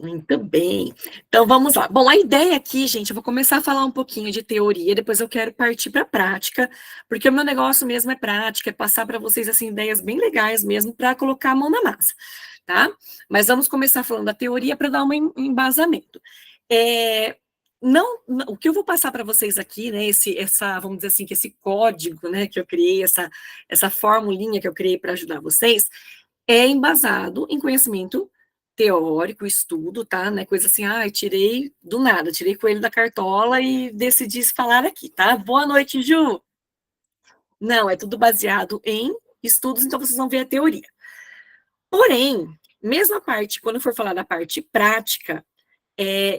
Muito bem. Então vamos lá. Bom, a ideia aqui, gente, eu vou começar a falar um pouquinho de teoria, depois eu quero partir para a prática, porque o meu negócio mesmo é prática, é passar para vocês assim ideias bem legais mesmo para colocar a mão na massa, tá? Mas vamos começar falando da teoria para dar um embasamento. O que eu vou passar para vocês aqui, né, vamos dizer assim, que esse código, né, que eu criei, essa formulinha que eu criei para ajudar vocês, é embasado em conhecimento teórico, estudo, tá? Não é coisa assim, tirei do nada, tirei coelho da cartola e decidi falar aqui, tá? Boa noite, Ju! Não, é tudo baseado em estudos, então vocês vão ver a teoria. Porém, mesmo a parte, quando for falar da parte prática,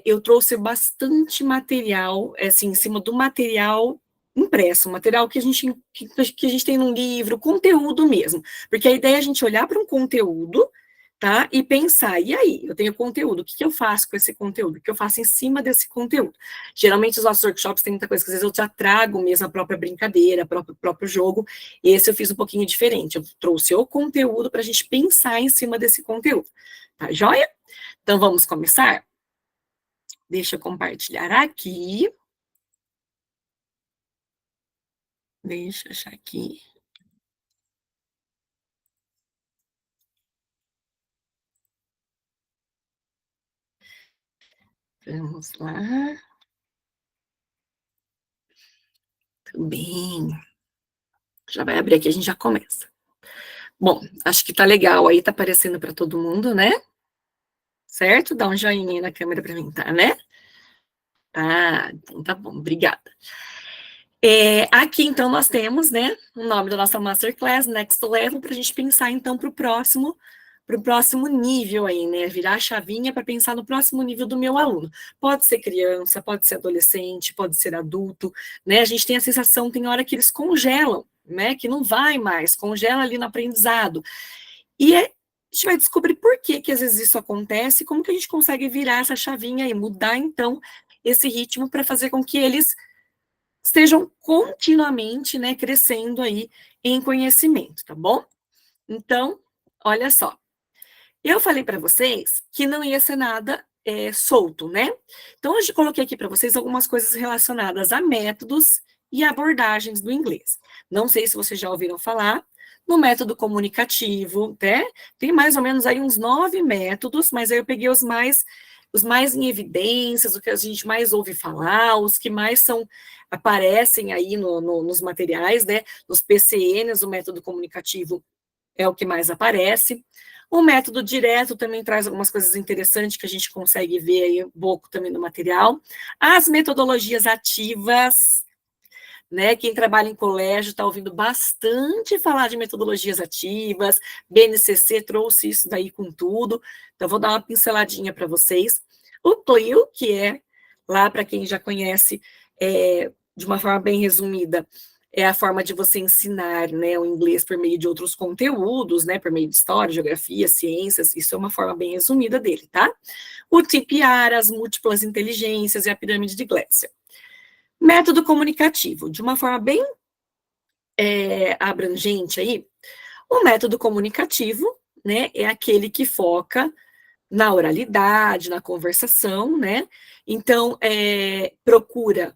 eu trouxe bastante material, assim, em cima do material impresso, material que a gente tem no livro, conteúdo mesmo. Porque a ideia é a gente olhar para um conteúdo, tá? E pensar, e aí? Eu tenho conteúdo, o que eu faço com esse conteúdo? O que eu faço em cima desse conteúdo? Geralmente os nossos workshops têm muita coisa que às vezes eu já trago mesmo a própria brincadeira, o próprio jogo. Esse eu fiz um pouquinho diferente. Eu trouxe o conteúdo para a gente pensar em cima desse conteúdo. Tá joia? Então vamos começar? Deixa eu compartilhar aqui. Deixa eu achar aqui. Vamos lá. Tudo bem. Já vai abrir aqui, a gente já começa. Bom, acho que tá legal aí, tá aparecendo para todo mundo, né? Certo? Dá um joinha aí na câmera para mim, tá, né? Tá, então tá bom, obrigada. Aqui, então, nós temos, né, o nome da nossa Masterclass, Next Level, para a gente pensar, então, para o próximo nível aí, né, virar a chavinha para pensar no próximo nível do meu aluno. Pode ser criança, pode ser adolescente, pode ser adulto, né, a gente tem a sensação, tem hora que eles congelam, né, que não vai mais, congela ali no aprendizado. E a gente vai descobrir por que às vezes isso acontece, como que a gente consegue virar essa chavinha e mudar, então, esse ritmo para fazer com que eles estejam continuamente, né, crescendo aí em conhecimento, tá bom? Então, olha só, eu falei para vocês que não ia ser nada solto, né? Então, hoje eu coloquei aqui para vocês algumas coisas relacionadas a métodos e abordagens do inglês. Não sei se vocês já ouviram falar no método comunicativo, né? Tem mais ou menos aí uns 9 métodos, mas aí eu peguei os mais em evidências, o que a gente mais ouve falar, os que mais aparecem aí nos materiais, né? Nos PCNs, o método comunicativo é o que mais aparece. O método direto também traz algumas coisas interessantes que a gente consegue ver aí um pouco também no material. As metodologias ativas, né? Quem trabalha em colégio está ouvindo bastante falar de metodologias ativas, BNCC trouxe isso daí com tudo, então vou dar uma pinceladinha para vocês. O CLIO, que é, lá para quem já conhece, de uma forma bem resumida, é a forma de você ensinar, né, o inglês por meio de outros conteúdos, né, por meio de história, geografia, ciências, isso é uma forma bem resumida dele, tá? O TPR, as múltiplas inteligências e a pirâmide de Gleiser. Método comunicativo, de uma forma bem abrangente aí, o método comunicativo, né, é aquele que foca na oralidade, na conversação, né, então, procura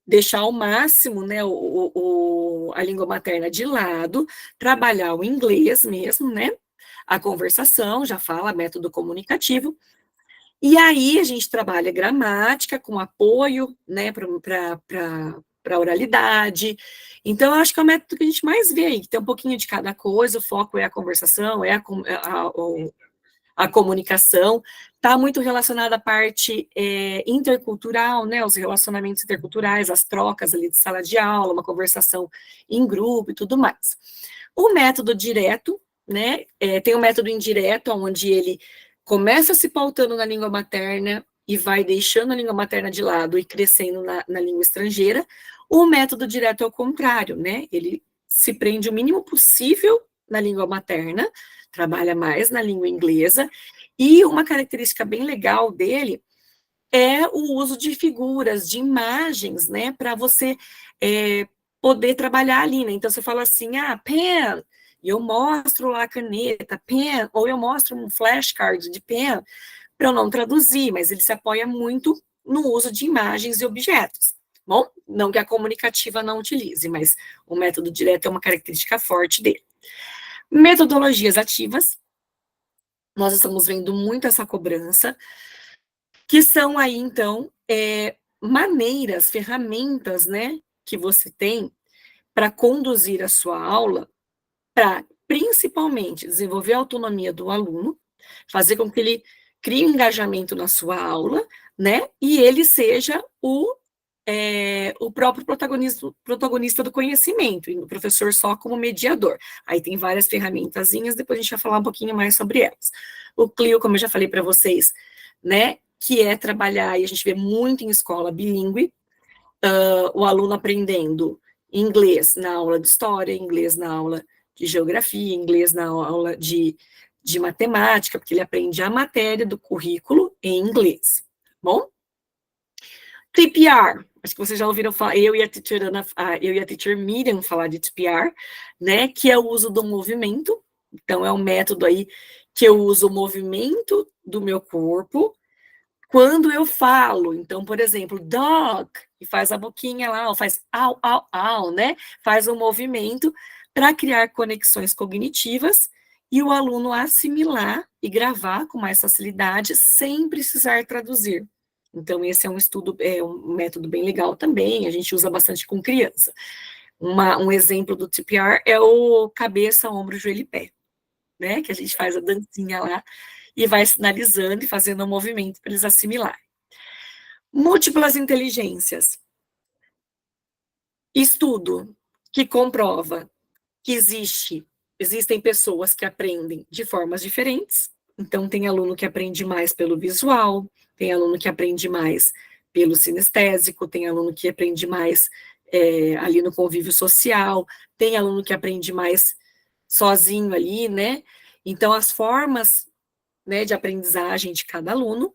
deixar ao máximo, né, a língua materna de lado, trabalhar o inglês mesmo, né, a conversação, já fala, método comunicativo, e aí a gente trabalha gramática com apoio, né, para a oralidade. Então, eu acho que é o método que a gente mais vê aí, que tem um pouquinho de cada coisa, o foco é a conversação, a comunicação, está muito relacionada à parte intercultural, né, os relacionamentos interculturais, as trocas ali de sala de aula, uma conversação em grupo e tudo mais. O método direto, né, tem o método indireto, onde ele começa se pautando na língua materna e vai deixando a língua materna de lado e crescendo na língua estrangeira. O método direto é o contrário, né, ele se prende o mínimo possível na língua materna, trabalha mais na língua inglesa, e uma característica bem legal dele é o uso de figuras, de imagens, né, para você poder trabalhar ali, né, então você fala assim, pen, e eu mostro lá a caneta, pen, ou eu mostro um flashcard de pen, para eu não traduzir, mas ele se apoia muito no uso de imagens e objetos. Bom, não que a comunicativa não utilize, mas o método direto é uma característica forte dele. Metodologias ativas, nós estamos vendo muito essa cobrança, que são aí, então, maneiras, ferramentas, né, que você tem para conduzir a sua aula, para, principalmente, desenvolver a autonomia do aluno, fazer com que ele crie um engajamento na sua aula, né, e ele seja o próprio protagonista do conhecimento, e o professor só como mediador. Aí tem várias ferramentazinhas, depois a gente vai falar um pouquinho mais sobre elas. O Clio, como eu já falei para vocês, né, que é trabalhar, e a gente vê muito em escola bilíngue, o aluno aprendendo inglês na aula de história, inglês na aula de geografia, inglês na aula de matemática, porque ele aprende a matéria do currículo em inglês, bom? TPR, acho que vocês já ouviram falar, eu e a teacher Miriam falar de TPR, né, que é o uso do movimento. Então, é um método aí que eu uso o movimento do meu corpo quando eu falo. Então, por exemplo, dog, e faz a boquinha lá, ou faz au, au, au, né, faz um movimento para criar conexões cognitivas e o aluno assimilar e gravar com mais facilidade sem precisar traduzir. Então, esse é um estudo, um método bem legal também, a gente usa bastante com criança. Um exemplo do TPR é o cabeça, ombro, joelho e pé, né? Que a gente faz a dancinha lá e vai sinalizando e fazendo um movimento para eles assimilarem. Múltiplas inteligências. Estudo que comprova que existem pessoas que aprendem de formas diferentes. Então, tem aluno que aprende mais pelo visual, tem aluno que aprende mais pelo sinestésico, tem aluno que aprende mais ali no convívio social, tem aluno que aprende mais sozinho ali, né? Então, as formas, né, de aprendizagem de cada aluno.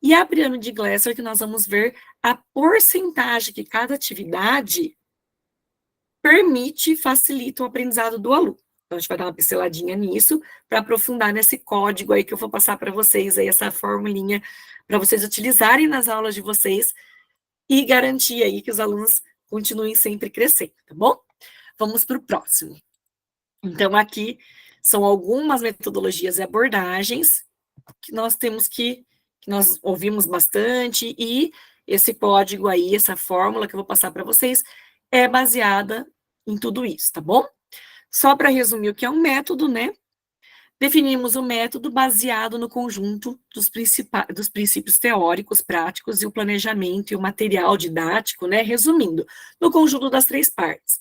E a pirâmide de Glasser, que nós vamos ver a porcentagem que cada atividade permite e facilita o aprendizado do aluno. Então, a gente vai dar uma pinceladinha nisso, para aprofundar nesse código aí que eu vou passar para vocês, aí, essa formulinha, para vocês utilizarem nas aulas de vocês e garantir aí que os alunos continuem sempre crescendo, tá bom? Vamos para o próximo. Então, aqui são algumas metodologias e abordagens que nós temos que nós ouvimos bastante, e esse código aí, essa fórmula que eu vou passar para vocês, é baseada em tudo isso, tá bom? Só para resumir o que é um método, né? Definimos o método baseado no conjunto dos princípios teóricos, práticos e o planejamento e o material didático, né? Resumindo, no conjunto das três partes.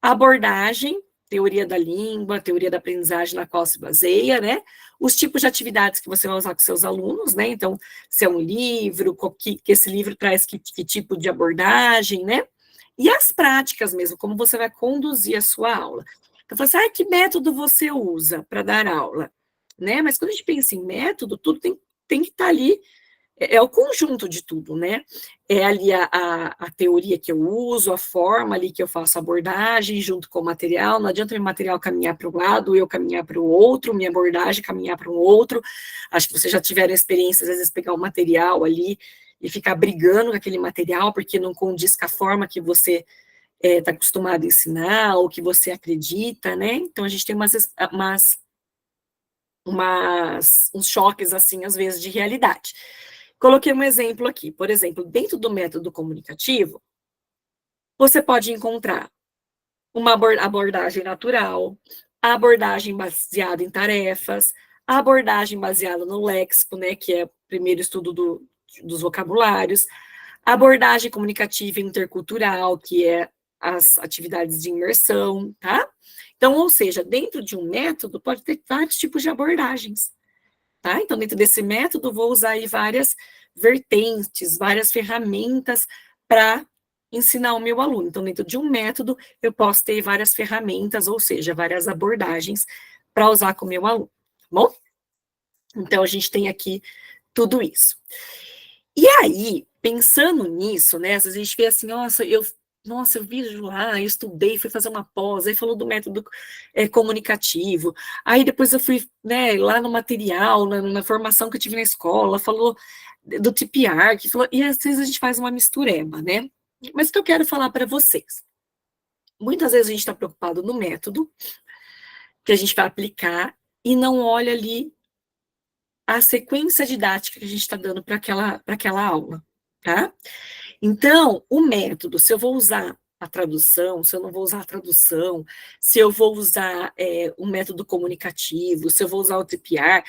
A abordagem, teoria da língua, teoria da aprendizagem na qual se baseia, né? Os tipos de atividades que você vai usar com seus alunos, né? Então, se é um livro, que esse livro traz que tipo de abordagem, né? E as práticas mesmo, como você vai conduzir a sua aula. Então, você que método você usa para dar aula? Né? Mas quando a gente pensa em método, tudo tem que estar ali, é o conjunto de tudo, né? É ali a teoria que eu uso, a forma ali que eu faço a abordagem, junto com o material. Não adianta meu material caminhar para um lado, eu caminhar para o outro, minha abordagem caminhar para um outro. Acho que vocês já tiveram experiência, às vezes, pegar o material ali e ficar brigando com aquele material, porque não condiz com a forma que você está acostumado a ensinar, ou que você acredita, né? Então, a gente tem uns choques, assim, às vezes, de realidade. Coloquei um exemplo aqui. Por exemplo, dentro do método comunicativo, você pode encontrar uma abordagem natural, a abordagem baseada em tarefas, a abordagem baseada no léxico, né, que é o primeiro estudo dos vocabulários, a abordagem comunicativa intercultural, que é as atividades de imersão, tá? Então, ou seja, dentro de um método pode ter vários tipos de abordagens, tá? Então, dentro desse método, vou usar aí várias vertentes, várias ferramentas para ensinar o meu aluno. Então, dentro de um método, eu posso ter várias ferramentas, ou seja, várias abordagens para usar com o meu aluno, tá bom? Então, a gente tem aqui tudo isso. E aí, pensando nisso, né, às vezes a gente vê assim, nossa, nossa, eu vi lá, eu estudei, fui fazer uma pós, aí falou do método comunicativo, aí depois eu fui, né, lá no material, na formação que eu tive na escola, falou do TPR, que falou, e às vezes a gente faz uma mistureba, né? Mas o que eu quero falar para vocês? Muitas vezes a gente está preocupado no método que a gente vai aplicar e não olha ali a sequência didática que a gente está dando para aquela aula, tá? Então, o método, se eu vou usar a tradução, se eu não vou usar a tradução, se eu vou usar o método comunicativo, se eu vou usar o TPR,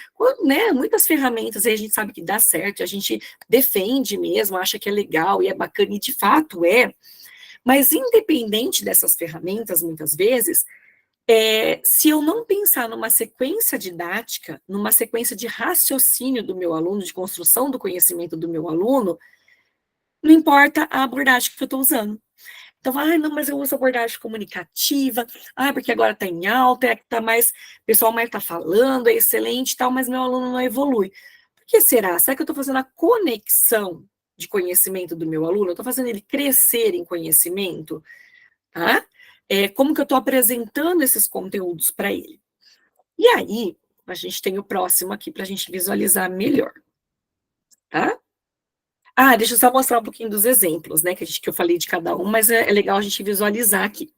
né, muitas ferramentas aí a gente sabe que dá certo, a gente defende mesmo, acha que é legal e é bacana, e de fato é, mas independente dessas ferramentas, muitas vezes, se eu não pensar numa sequência didática, numa sequência de raciocínio do meu aluno, de construção do conhecimento do meu aluno, não importa a abordagem que eu estou usando. Então, não, mas eu uso abordagem comunicativa, porque agora está em alta, é que tá mais, o pessoal mais está falando, é excelente e tal, mas meu aluno não evolui. Por que será? Será que eu estou fazendo a conexão de conhecimento do meu aluno? Eu estou fazendo ele crescer em conhecimento? Tá? Como que eu estou apresentando esses conteúdos para ele? E aí, a gente tem o próximo aqui para a gente visualizar melhor, tá? Deixa eu só mostrar um pouquinho dos exemplos, né, que eu falei de cada um, mas é legal a gente visualizar aqui.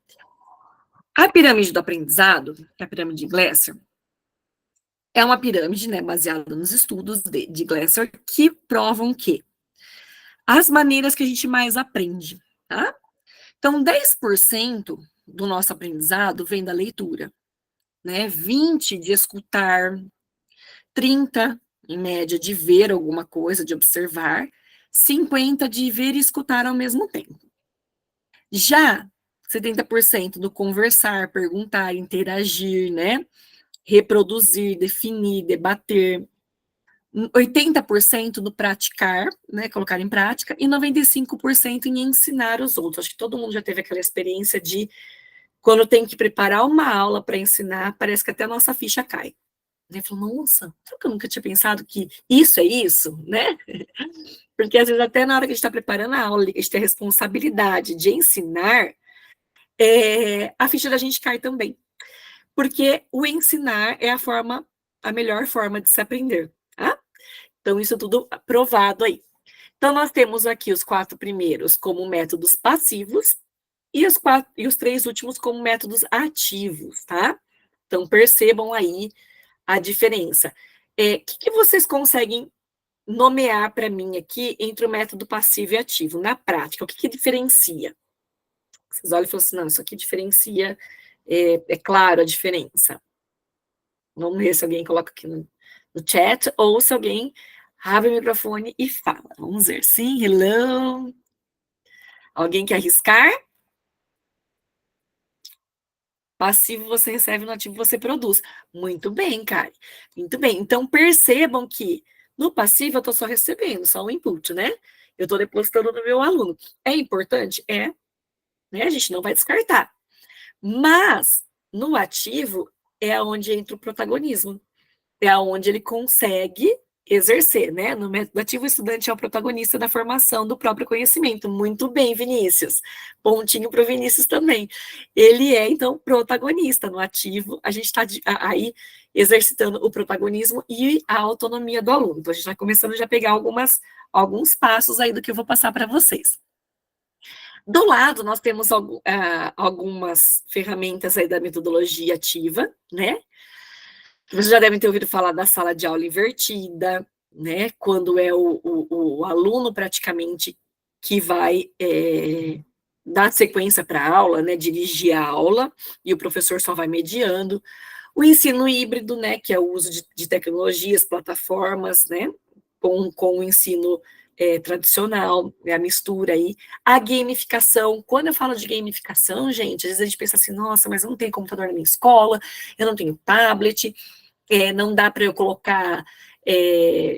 A pirâmide do aprendizado, que é a pirâmide de Glasser, é uma pirâmide, né, baseada nos estudos de Glasser, que provam que as maneiras que a gente mais aprende, tá? Então, 10% do nosso aprendizado vem da leitura, né? 20% de escutar, 30%, em média, de ver alguma coisa, de observar, 50% de ver e escutar ao mesmo tempo. Já 70% do conversar, perguntar, interagir, né? Reproduzir, definir, debater. 80% do praticar, né? Colocar em prática, e 95% em ensinar os outros. Acho que todo mundo já teve aquela experiência de quando tem que preparar uma aula para ensinar, parece que até a nossa ficha cai. Ele falou, nossa, será que eu nunca tinha pensado que isso é isso, né? Porque às vezes até na hora que a gente está preparando a aula, a gente tem a responsabilidade de ensinar, a ficha da gente cai também. Porque o ensinar é a melhor forma de se aprender, tá? Então, isso tudo provado aí. Então, nós temos aqui os 4 primeiros como métodos passivos e os 3 últimos como métodos ativos, tá? Então, percebam aí a diferença. O que vocês conseguem nomear para mim aqui entre o método passivo e ativo, na prática? O que diferencia? Vocês olham e falam assim, não, isso aqui diferencia, é claro a diferença. Vamos ver se alguém coloca aqui no chat, ou se alguém abre o microfone e fala. Vamos ver, sim, hello. Alguém quer arriscar? Passivo você recebe, no ativo você produz. Muito bem, Kari. Muito bem. Então, percebam que no passivo eu estou só recebendo, só um input, né? Eu estou depositando no meu aluno. É importante? É. Né? A gente não vai descartar. Mas, no ativo, é onde entra o protagonismo. É onde ele consegue exercer, né? No método ativo, o estudante é o protagonista da formação do próprio conhecimento. Muito bem, Vinícius. Pontinho para o Vinícius também. Ele é, então, protagonista. No ativo, a gente está aí exercitando o protagonismo e a autonomia do aluno. Então, a gente está começando já a pegar alguns passos aí do que eu vou passar para vocês. Do lado, nós temos algumas ferramentas aí da metodologia ativa, né? Vocês já devem ter ouvido falar da sala de aula invertida, né? Quando é o aluno praticamente que vai dar sequência para a aula, né? Dirigir a aula, e o professor só vai mediando. O ensino híbrido, né? Que é o uso de tecnologias, plataformas, né? Com o ensino tradicional, a mistura aí. A gamificação, quando eu falo de gamificação, gente, às vezes a gente pensa assim, nossa, mas eu não tenho computador na minha escola, eu não tenho tablet, não dá para eu colocar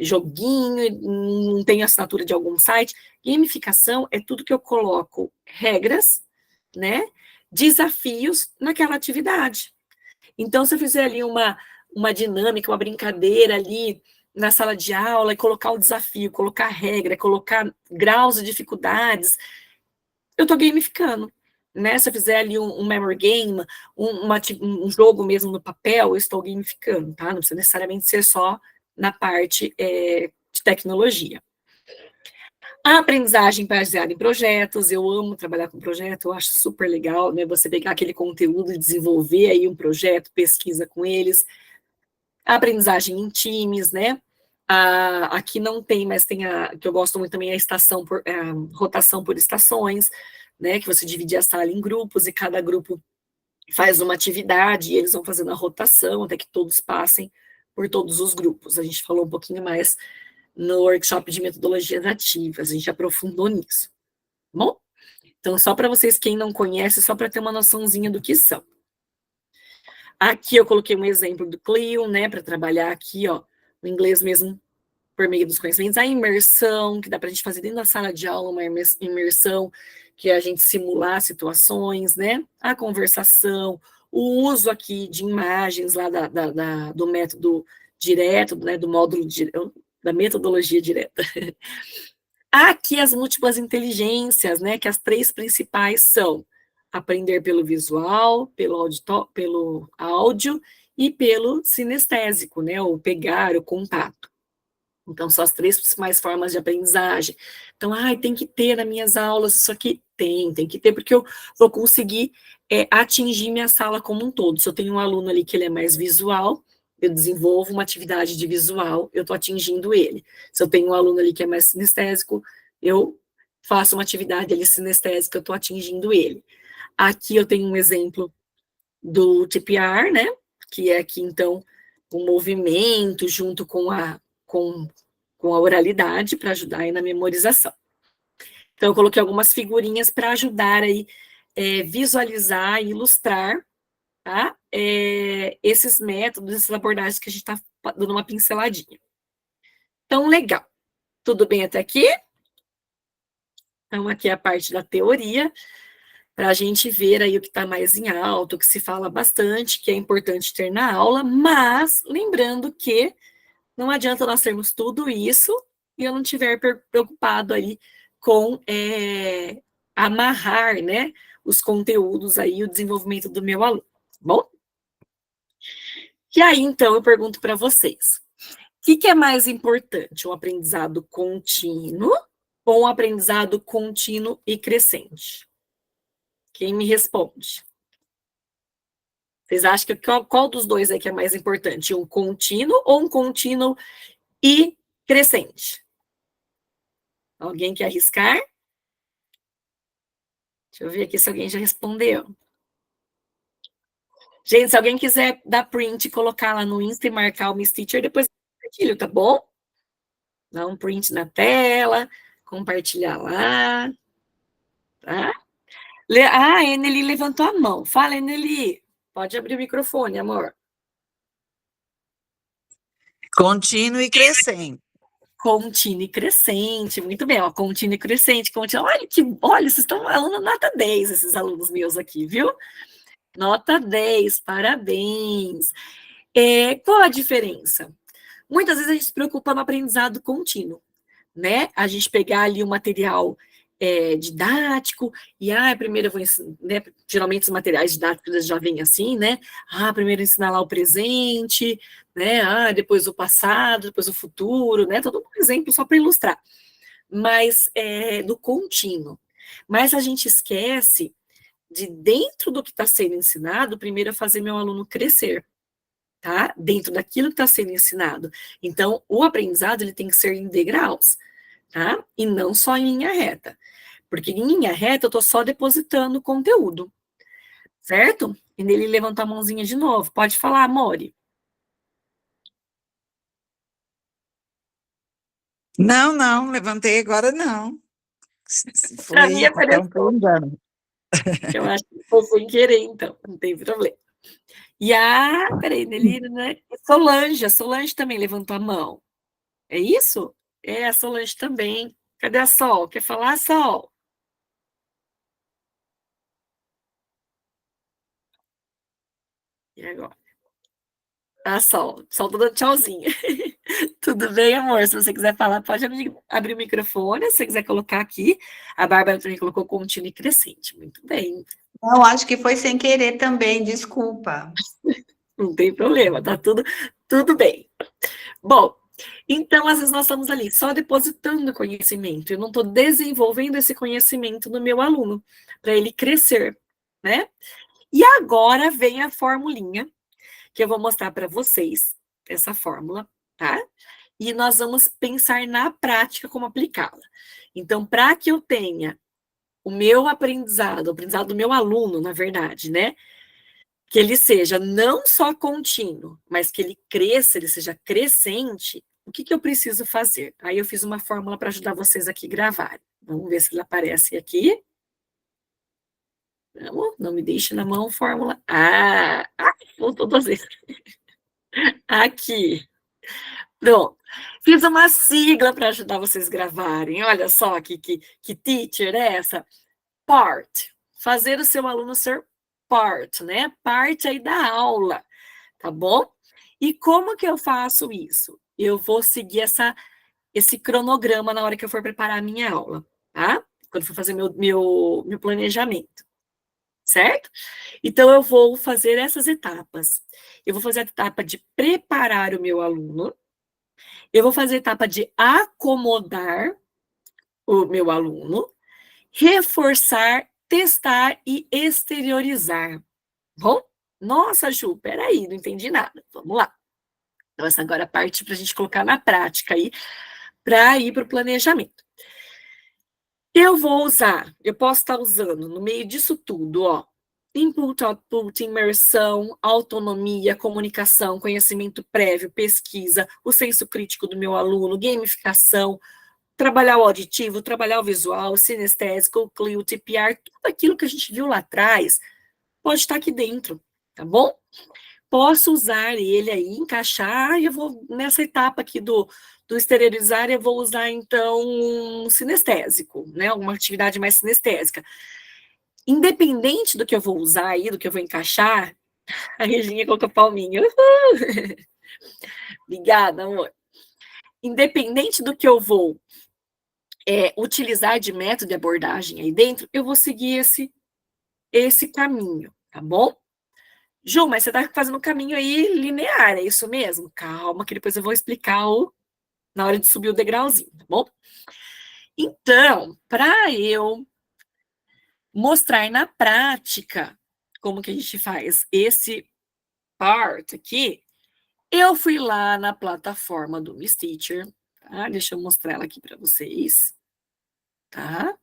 joguinho, não tenho assinatura de algum site. Gamificação é tudo que eu coloco regras, né, desafios naquela atividade. Então, se eu fizer ali uma dinâmica, uma brincadeira ali na sala de aula, e colocar o desafio, colocar regra, colocar graus de dificuldades, eu estou gamificando. Né? Se eu fizer ali um memory game, um jogo mesmo no papel, eu estou gamificando, tá? Não precisa necessariamente ser só na parte de tecnologia. A aprendizagem baseada em projetos, eu amo trabalhar com projeto, eu acho super legal, né? Você pegar aquele conteúdo e desenvolver aí um projeto, pesquisa com eles. A aprendizagem em times, né? Aqui não tem, mas tem que eu gosto muito também, é a rotação por estações, né? Que você divide a sala em grupos e cada grupo faz uma atividade e eles vão fazendo a rotação até que todos passem por todos os grupos. A gente falou um pouquinho mais no workshop de metodologias ativas, a gente aprofundou nisso. Bom, então só para vocês, quem não conhece, só para ter uma noçãozinha do que são. Aqui eu coloquei um exemplo do Clio, né, para trabalhar aqui, ó, o inglês mesmo por meio dos conhecimentos, a imersão, que dá para a gente fazer dentro da sala de aula, uma imersão, que é a gente simular situações, né, a conversação, o uso aqui de imagens lá do método direto, né, do módulo da metodologia direta. Aqui as múltiplas inteligências, né, que as 3 principais são aprender pelo visual, pelo áudio e pelo sinestésico, né, o pegar, o contato. Então, são as 3 principais formas de aprendizagem. Então, tem que ter nas minhas aulas isso aqui. Tem que ter, porque eu vou conseguir atingir minha sala como um todo. Se eu tenho um aluno ali que ele é mais visual, eu desenvolvo uma atividade de visual, eu estou atingindo ele. Se eu tenho um aluno ali que é mais sinestésico, eu faço uma atividade ali sinestésica, eu estou atingindo ele. Aqui eu tenho um exemplo do TPR, né? Que é aqui, então, o movimento junto com, com a oralidade para ajudar aí na memorização. Então, eu coloquei algumas figurinhas para ajudar aí visualizar e ilustrar, tá? Esses métodos, essas abordagens que a gente está dando uma pinceladinha. Então, legal. Tudo bem até aqui? Então, aqui é a parte da teoria, para a gente ver aí o que está mais em alta, o que se fala bastante, que é importante ter na aula, mas lembrando que não adianta nós termos tudo isso e eu não estiver preocupado aí com amarrar, né, os conteúdos aí, o desenvolvimento do meu aluno, bom? E aí, então, eu pergunto para vocês, o que é mais importante, um aprendizado contínuo ou um aprendizado contínuo e crescente? Quem me responde? Vocês acham que qual dos dois é que é mais importante? Um contínuo ou um contínuo e crescente? Alguém quer arriscar? Deixa eu ver aqui se alguém já respondeu. Gente, se alguém quiser dar print e colocar lá no Insta e marcar o Miss Teacher, depois compartilho, tá bom? Dá um print na tela, compartilhar lá, tá? A Eneli levantou a mão. Fala, Eneli. Pode abrir o microfone, amor. Contínuo e crescente. Contínuo e crescente, muito bem, ó, contínuo e crescente, contínuo, olha, vocês estão falando nota 10, esses alunos meus aqui, viu? Nota 10, parabéns. Qual a diferença? Muitas vezes a gente se preocupa no aprendizado contínuo, né? A gente pegar ali o material didático e, primeiro eu vou ensinar, né? Geralmente os materiais didáticos já vêm assim, né? Primeiro ensinar lá o presente, né? Depois o passado, depois o futuro, né? Todo um exemplo só para ilustrar. Mas do contínuo. Mas a gente esquece de, dentro do que está sendo ensinado, primeiro é fazer meu aluno crescer, tá? Dentro daquilo que está sendo ensinado. Então, o aprendizado ele tem que ser em degraus, tá? E não só em linha reta. Porque em linha reta eu estou só depositando conteúdo, certo? E ele levantou a mãozinha de novo. Pode falar, Mori. Não, levantei agora não. Para mim Foi então apareceu. foi engano. Eu acho que foi sem querer, então, não tem problema. E peraí, ele, né? A Solange também levantou a mão. É isso? A Solange também. Cadê a Sol? Quer falar, Sol? E agora? A Sol. Sol tá dando tchauzinho. Tudo bem, amor? Se você quiser falar, pode abrir o microfone. Se você quiser colocar aqui. A Bárbara também colocou contínuo e crescente. Muito bem. Não, acho que foi sem querer também, desculpa. Não tem problema, tá tudo bem. Bom, então, às vezes nós estamos ali só depositando conhecimento. Eu não estou desenvolvendo esse conhecimento no meu aluno, para ele crescer, né? E agora vem a formulinha, que eu vou mostrar para vocês, essa fórmula, tá? E nós vamos pensar na prática como aplicá-la. Então, para que eu tenha o meu aprendizado, o aprendizado do meu aluno, na verdade, né? Que ele seja não só contínuo, mas que ele cresça, ele seja crescente, o que eu preciso fazer? Aí eu fiz uma fórmula para ajudar vocês aqui a gravarem. Vamos ver se ele aparece aqui. Não me deixe na mão fórmula. Voltou 2 vezes. Aqui. Pronto. Fiz uma sigla para ajudar vocês a gravarem. Olha só que teacher é essa. Part. Fazer o seu aluno ser part, né? Parte aí da aula, tá bom? E como que eu faço isso? Eu vou seguir esse cronograma na hora que eu for preparar a minha aula, tá? Quando for fazer meu planejamento, certo? Então, eu vou fazer essas etapas. Eu vou fazer a etapa de preparar o meu aluno, eu vou fazer a etapa de acomodar o meu aluno, reforçar, testar e exteriorizar. Bom? Nossa, Ju, peraí, não entendi nada. Vamos lá. Então, essa agora é a parte para a gente colocar na prática aí, para ir para o planejamento. Eu posso estar usando no meio disso tudo, ó, input, output, imersão, autonomia, comunicação, conhecimento prévio, pesquisa, o senso crítico do meu aluno, gamificação, trabalhar o auditivo, trabalhar o visual, o sinestésico, o CLI, o TPR, tudo aquilo que a gente viu lá atrás, pode estar aqui dentro, tá bom? Posso usar ele aí, encaixar, e eu vou, nessa etapa aqui do exteriorizar, eu vou usar, então, um sinestésico, né? Uma atividade mais sinestésica. Independente do que eu vou usar aí, do que eu vou encaixar, a Reginha colocou palminha. Obrigada, amor. Independente do que eu vou utilizar de método de abordagem aí dentro, eu vou seguir esse caminho, tá bom? Ju, mas você está fazendo um caminho aí linear, é isso mesmo? Calma, que depois eu vou explicar na hora de subir o degrauzinho, tá bom? Então, para eu mostrar na prática como que a gente faz esse part aqui, eu fui lá na plataforma do Miss Teacher, tá? Deixa eu mostrar ela aqui para vocês, tá?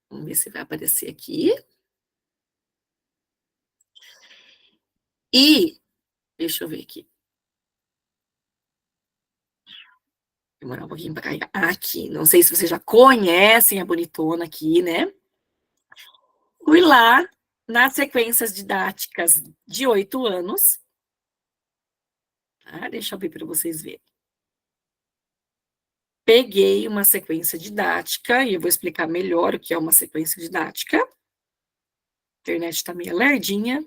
Vamos ver se vai aparecer aqui. E, deixa eu ver aqui. Demorar um pouquinho para carregar. Aqui, não sei se vocês já conhecem a bonitona aqui, né? Fui lá nas sequências didáticas de 8 anos. Tá? Deixa eu ver para vocês verem. Peguei uma sequência didática e eu vou explicar melhor o que é uma sequência didática. A internet está meio lerdinha.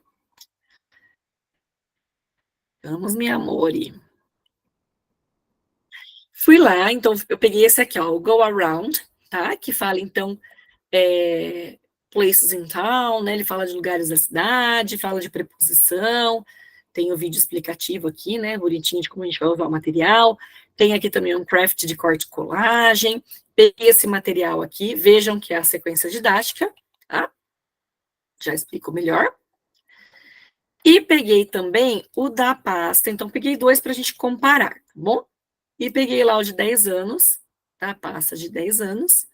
Vamos, minha amore. Fui lá, então eu peguei esse aqui, ó, o Go Around, tá? Que fala, então, places in town, né? Ele fala de lugares da cidade, fala de preposição, tem o vídeo explicativo aqui, né? Bonitinho de como a gente vai usar o material. Tem aqui também um craft de corte e colagem. Peguei esse material aqui, vejam que é a sequência didática, tá? Já explico melhor. E peguei também o da pasta, então peguei 2 para a gente comparar, tá bom? E peguei lá o de 10 anos, tá? A pasta de 10 anos.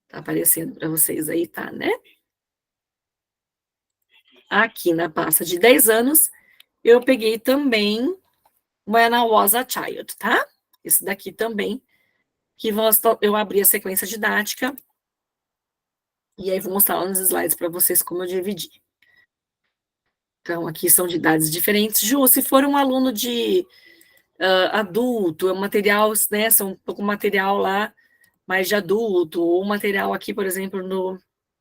Tá aparecendo para vocês aí, tá, né? Aqui na pasta de 10 anos, eu peguei também When I Was a Child, tá? Esse daqui também, que eu abri a sequência didática, e aí vou mostrar lá nos slides para vocês como eu dividi. Então, aqui são de idades diferentes. Ju, se for um aluno de adulto, é um material, né, são um pouco material lá, mais de adulto, ou material aqui, por exemplo,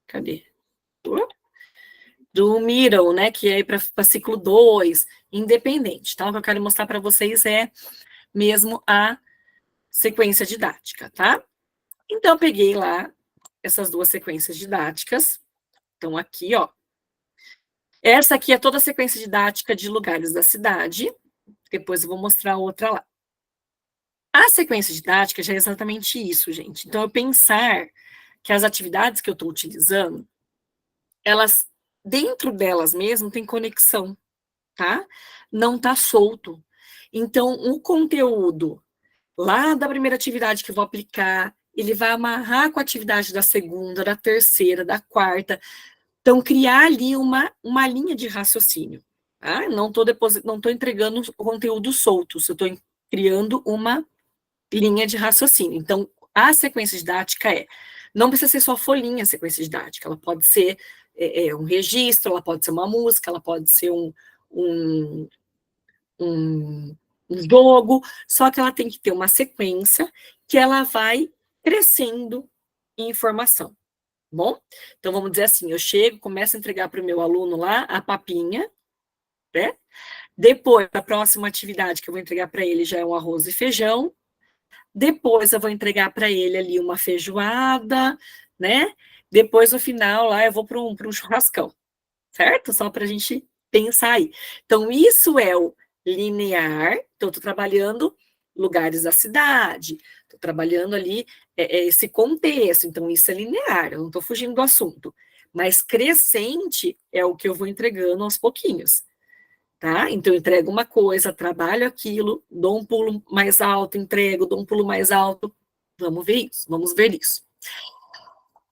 cadê? Do middle, né, que é para ciclo 2, independente, tá? O que eu quero mostrar para vocês é mesmo a sequência didática, tá? Então, eu peguei lá essas duas sequências didáticas. Então, aqui, ó. Essa aqui é toda a sequência didática de lugares da cidade. Depois eu vou mostrar outra lá. A sequência didática já é exatamente isso, gente. Então, eu pensar que as atividades que eu estou utilizando, elas, dentro delas mesmo, tem conexão, tá? Não tá solto. Então, o conteúdo lá da primeira atividade que eu vou aplicar, ele vai amarrar com a atividade da segunda, da terceira, da quarta. Então, criar ali uma linha de raciocínio. Tá? Não estou entregando o conteúdo solto, eu estou criando uma linha de raciocínio. Então, a sequência didática não precisa ser só folhinha a sequência didática, ela pode ser um registro, ela pode ser uma música, ela pode ser um jogo, só que ela tem que ter uma sequência que ela vai crescendo em informação, bom? Então, vamos dizer assim, eu chego, começo a entregar para o meu aluno lá a papinha, né? Depois, a próxima atividade que eu vou entregar para ele já é um arroz e feijão. Depois, eu vou entregar para ele ali uma feijoada, né? Depois, no final, lá eu vou para um churrascão, certo? Só para a gente pensar aí. Então, isso é o linear. Então, estou trabalhando lugares da cidade, estou trabalhando ali esse contexto. Então, isso é linear, eu não estou fugindo do assunto. Mas crescente é o que eu vou entregando aos pouquinhos. Tá? Então, eu entrego uma coisa, trabalho aquilo, dou um pulo mais alto, entrego, dou um pulo mais alto. Vamos ver isso, vamos ver isso.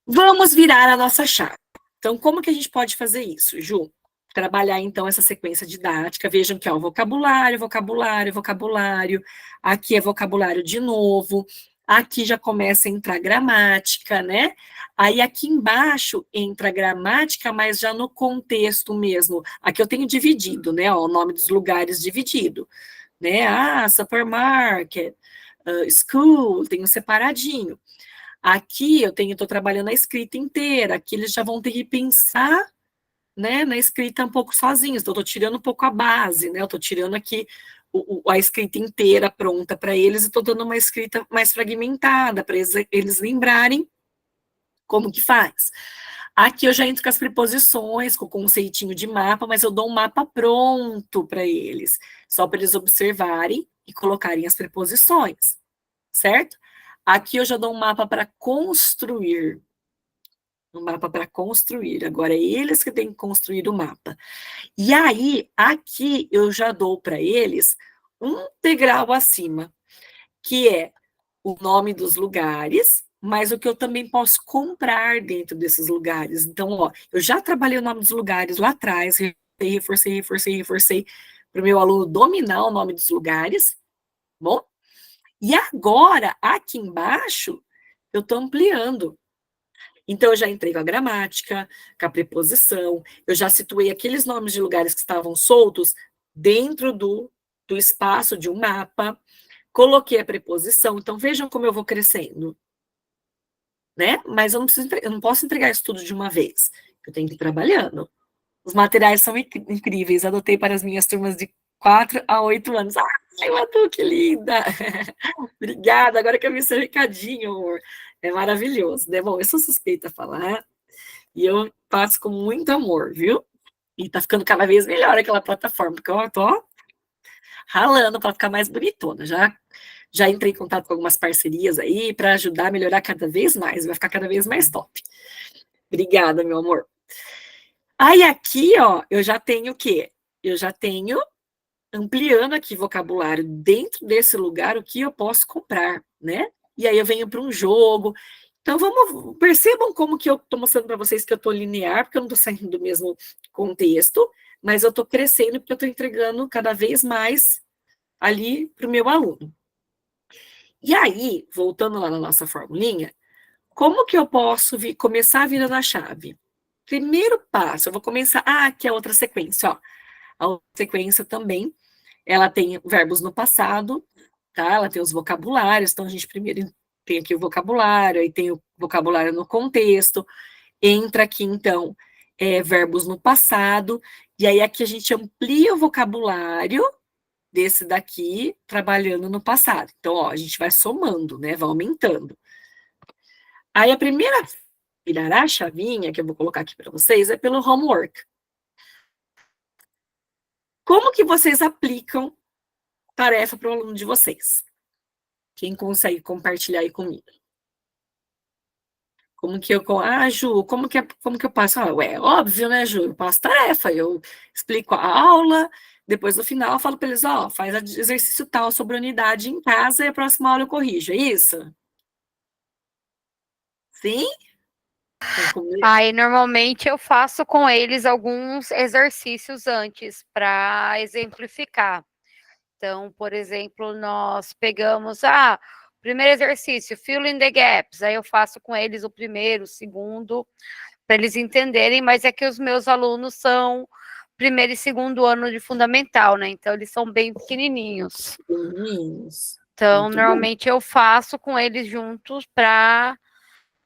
Vamos virar a nossa chave. Então, como que a gente pode fazer isso, Ju? Trabalhar, então, essa sequência didática. Vejam que, ó, vocabulário, vocabulário, vocabulário. Aqui é vocabulário de novo. Aqui já começa a entrar gramática, né? Aí, aqui embaixo, entra gramática, mas já no contexto mesmo. Aqui eu tenho dividido, né? Ó, o nome dos lugares dividido. Né? Supermarket, school, tenho separadinho. Aqui eu estou trabalhando a escrita inteira. Aqui eles já vão ter que pensar, né, na escrita um pouco sozinhos. Então, eu estou tirando um pouco a base, né? Eu estou tirando aqui a escrita inteira pronta para eles e estou dando uma escrita mais fragmentada para eles lembrarem como que faz. Aqui eu já entro com as preposições, com o conceitinho de mapa, mas eu dou um mapa pronto para eles, só para eles observarem e colocarem as preposições, certo? Aqui eu já dou um mapa para construir. Um mapa para construir. Agora, é eles que têm que construir o mapa. E aí, aqui eu já dou para eles um degrau acima, que é o nome dos lugares, mas o que eu também posso comprar dentro desses lugares. Então, ó, eu já trabalhei o nome dos lugares lá atrás, reforcei para o meu aluno dominar o nome dos lugares, bom? E agora, aqui embaixo, eu estou ampliando. Então, eu já entrei com a gramática, com a preposição, eu já situei aqueles nomes de lugares que estavam soltos dentro do espaço de um mapa, coloquei a preposição. Então, vejam como eu vou crescendo. Né? Mas eu não posso entregar isso tudo de uma vez. Eu tenho que ir trabalhando. Os materiais são incríveis. Adotei para as minhas turmas de 4 a 8 anos. Ai, Matu, que linda! Obrigada. Agora que eu vi seu recadinho, amor. É maravilhoso, né? Bom, eu sou suspeita a falar e eu passo com muito amor, viu? E tá ficando cada vez melhor aquela plataforma, porque eu tô ralando para ficar mais bonitona. Já entrei em contato com algumas parcerias aí para ajudar a melhorar cada vez mais, vai ficar cada vez mais top. Obrigada, meu amor. Aí aqui, ó, eu já tenho o quê? Eu já tenho ampliando aqui vocabulário dentro desse lugar, o que eu posso comprar, né? E aí eu venho para um jogo. Então, percebam como que eu estou mostrando para vocês que eu estou linear, porque eu não estou saindo do mesmo contexto, mas eu estou crescendo porque eu estou entregando cada vez mais ali para o meu aluno. E aí, voltando lá na nossa formulinha, como que eu posso começar a virando a chave? Primeiro passo, eu vou começar... aqui é outra sequência, ó. A outra sequência também, ela tem verbos no passado, tá? Ela tem os vocabulários, então a gente primeiro tem aqui o vocabulário, aí tem o vocabulário no contexto, entra aqui, então, verbos no passado, E aí aqui a gente amplia o vocabulário desse daqui, trabalhando no passado. Então, ó, a gente vai somando, né? Vai aumentando. Aí a primeira virar a chavinha, que eu vou colocar aqui para vocês, é pelo homework. Como que vocês aplicam tarefa para o aluno de vocês? Quem consegue compartilhar aí comigo? Como que eu... Ah, Ju, como que eu passo? Ah, ué, óbvio, né, Ju? Eu passo tarefa, eu explico a aula, depois no final eu falo para eles, ó, faz exercício tal sobre a unidade em casa e a próxima aula eu corrijo, é isso? Sim? Aí, normalmente, eu faço com eles alguns exercícios antes para exemplificar. Então, por exemplo, nós pegamos, primeiro exercício, fill in the gaps. Aí eu faço com eles o primeiro, o segundo, para eles entenderem, mas é que os meus alunos são primeiro e segundo ano de fundamental, né? Então, eles são bem pequenininhos. Então, muito normalmente eu faço com eles juntos para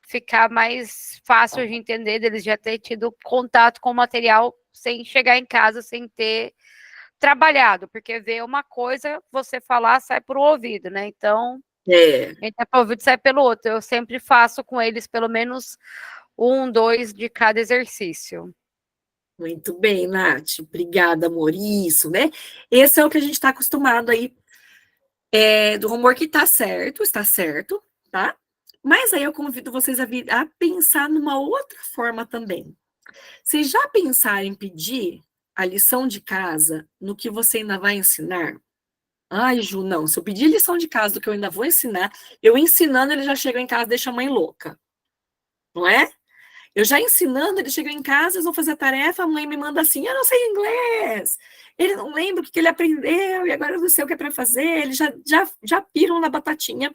ficar mais fácil de entender, deles já ter tido contato com o material sem chegar em casa, sem ter trabalhado, porque ver uma coisa, você falar, sai por um ouvido, né? Então, entra para o ouvido, sai pelo outro. Eu sempre faço com eles pelo menos 1, 2 de cada exercício. Muito bem, Nath. Obrigada, amor. Isso, né? Esse é o que a gente está acostumado aí do homework, está certo, tá? Mas aí eu convido vocês a pensar numa outra forma também. Vocês já pensaram em pedir a lição de casa no que você ainda vai ensinar? Ai, Ju, não. Se eu pedir lição de casa do que eu ainda vou ensinar, eu ensinando, ele já chega em casa e deixa a mãe louca. Não é? Eu já ensinando, ele chega em casa, eles vão fazer a tarefa, a mãe me manda assim, eu não sei inglês. Ele não lembra o que ele aprendeu, e agora eu não sei o que é para fazer. Eles já piram na batatinha,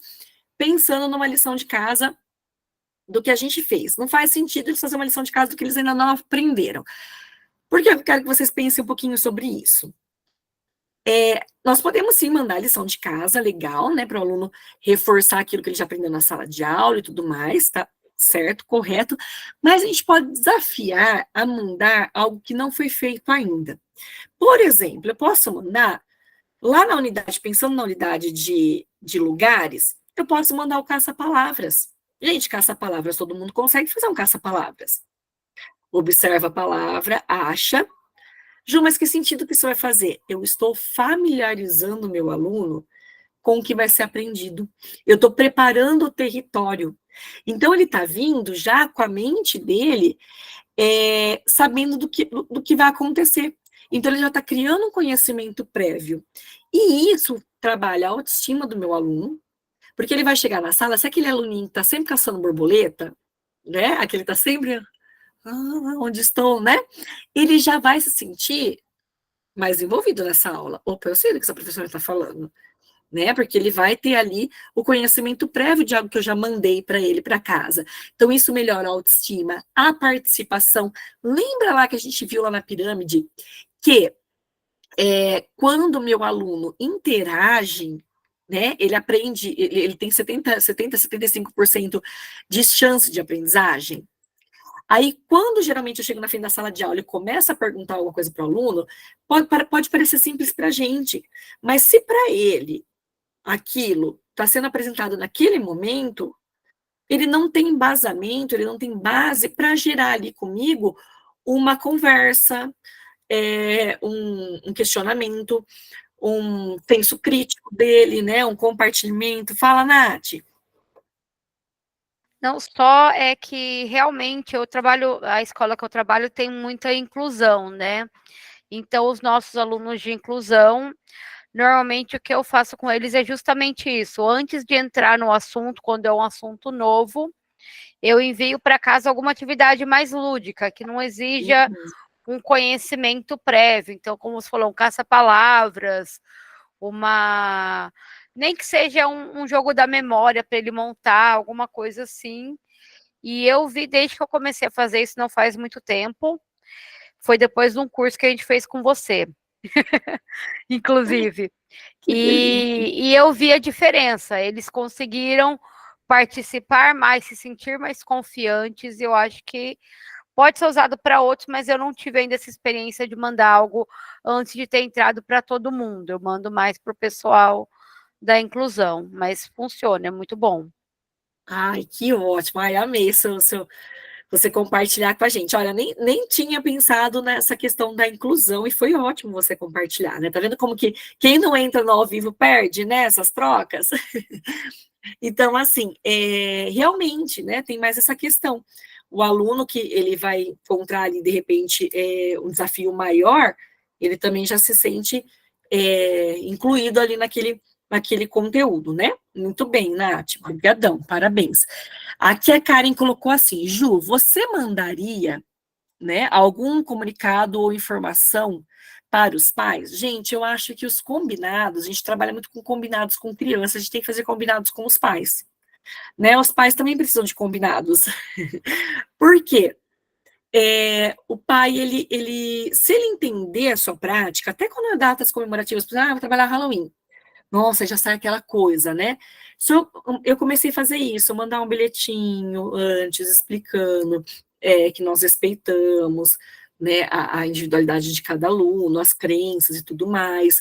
pensando numa lição de casa do que a gente fez. Não faz sentido eles fazerem uma lição de casa do que eles ainda não aprenderam. Por que eu quero que vocês pensem um pouquinho sobre isso? Nós podemos sim mandar lição de casa, legal, né, para o aluno reforçar aquilo que ele já aprendeu na sala de aula e tudo mais, tá certo, correto, mas a gente pode desafiar a mandar algo que não foi feito ainda. Por exemplo, eu posso mandar, lá na unidade, pensando na unidade de lugares, eu posso mandar o caça-palavras. Gente, caça-palavras, todo mundo consegue fazer um caça-palavras. Observa a palavra, acha. Ju, mas que sentido que isso vai fazer? Eu estou familiarizando o meu aluno com o que vai ser aprendido. Eu estou preparando o território. Então, ele está vindo já com a mente dele, sabendo do que vai acontecer. Então, ele já está criando um conhecimento prévio. E isso trabalha a autoestima do meu aluno, porque ele vai chegar na sala, se aquele aluninho está sempre caçando borboleta, né? Aquele está sempre... onde estou, né? Ele já vai se sentir mais envolvido nessa aula. Opa, eu sei do que essa professora está falando, né? Porque ele vai ter ali o conhecimento prévio de algo que eu já mandei para ele para casa. Então, isso melhora a autoestima, a participação. Lembra lá que a gente viu lá na pirâmide que quando o meu aluno interage, né, ele aprende, ele tem 75% de chance de aprendizagem. Aí, quando geralmente eu chego na frente da sala de aula e começo a perguntar alguma coisa para o aluno, pode parecer simples para a gente, mas se para ele aquilo está sendo apresentado naquele momento, ele não tem embasamento, ele não tem base para gerar ali comigo uma conversa, um questionamento, um senso crítico dele, né, um compartilhamento. Fala, Nath. Não, só é que realmente a escola que eu trabalho tem muita inclusão, né? Então, os nossos alunos de inclusão, normalmente o que eu faço com eles é justamente isso. Antes de entrar no assunto, quando é um assunto novo, eu envio para casa alguma atividade mais lúdica, que não exija um conhecimento prévio. Então, como você falou, um caça-palavras, nem que seja um jogo da memória para ele montar, alguma coisa assim. E eu vi desde que eu comecei a fazer isso, não faz muito tempo. Foi depois de um curso que a gente fez com você, inclusive. E eu vi a diferença. Eles conseguiram participar mais, se sentir mais confiantes. Eu acho que pode ser usado para outros, mas eu não tive ainda essa experiência de mandar algo antes de ter entrado para todo mundo. Eu mando mais para o pessoal da inclusão, mas funciona, é muito bom. Ai, que ótimo. Ai, amei você compartilhar com a gente. Olha, nem tinha pensado nessa questão da inclusão e foi ótimo você compartilhar, né? Tá vendo como que quem não entra no ao vivo perde, né? Essas trocas. Então, assim, realmente, né? Tem mais essa questão. O aluno que ele vai encontrar ali, de repente, um desafio maior, ele também já se sente incluído ali naquele conteúdo, né? Muito bem, Nath, obrigadão, parabéns. Aqui a Karen colocou assim, Ju, você mandaria, né, algum comunicado ou informação para os pais? Gente, eu acho que os combinados, a gente trabalha muito com combinados com crianças, a gente tem que fazer combinados com os pais, né? Os pais também precisam de combinados. Por quê? O pai, se ele entender a sua prática, até quando é datas comemorativas, por exemplo, vou trabalhar Halloween, nossa, já sai aquela coisa, né? Eu comecei a fazer isso, mandar um bilhetinho antes, explicando que nós respeitamos, né, a individualidade de cada aluno, as crenças e tudo mais,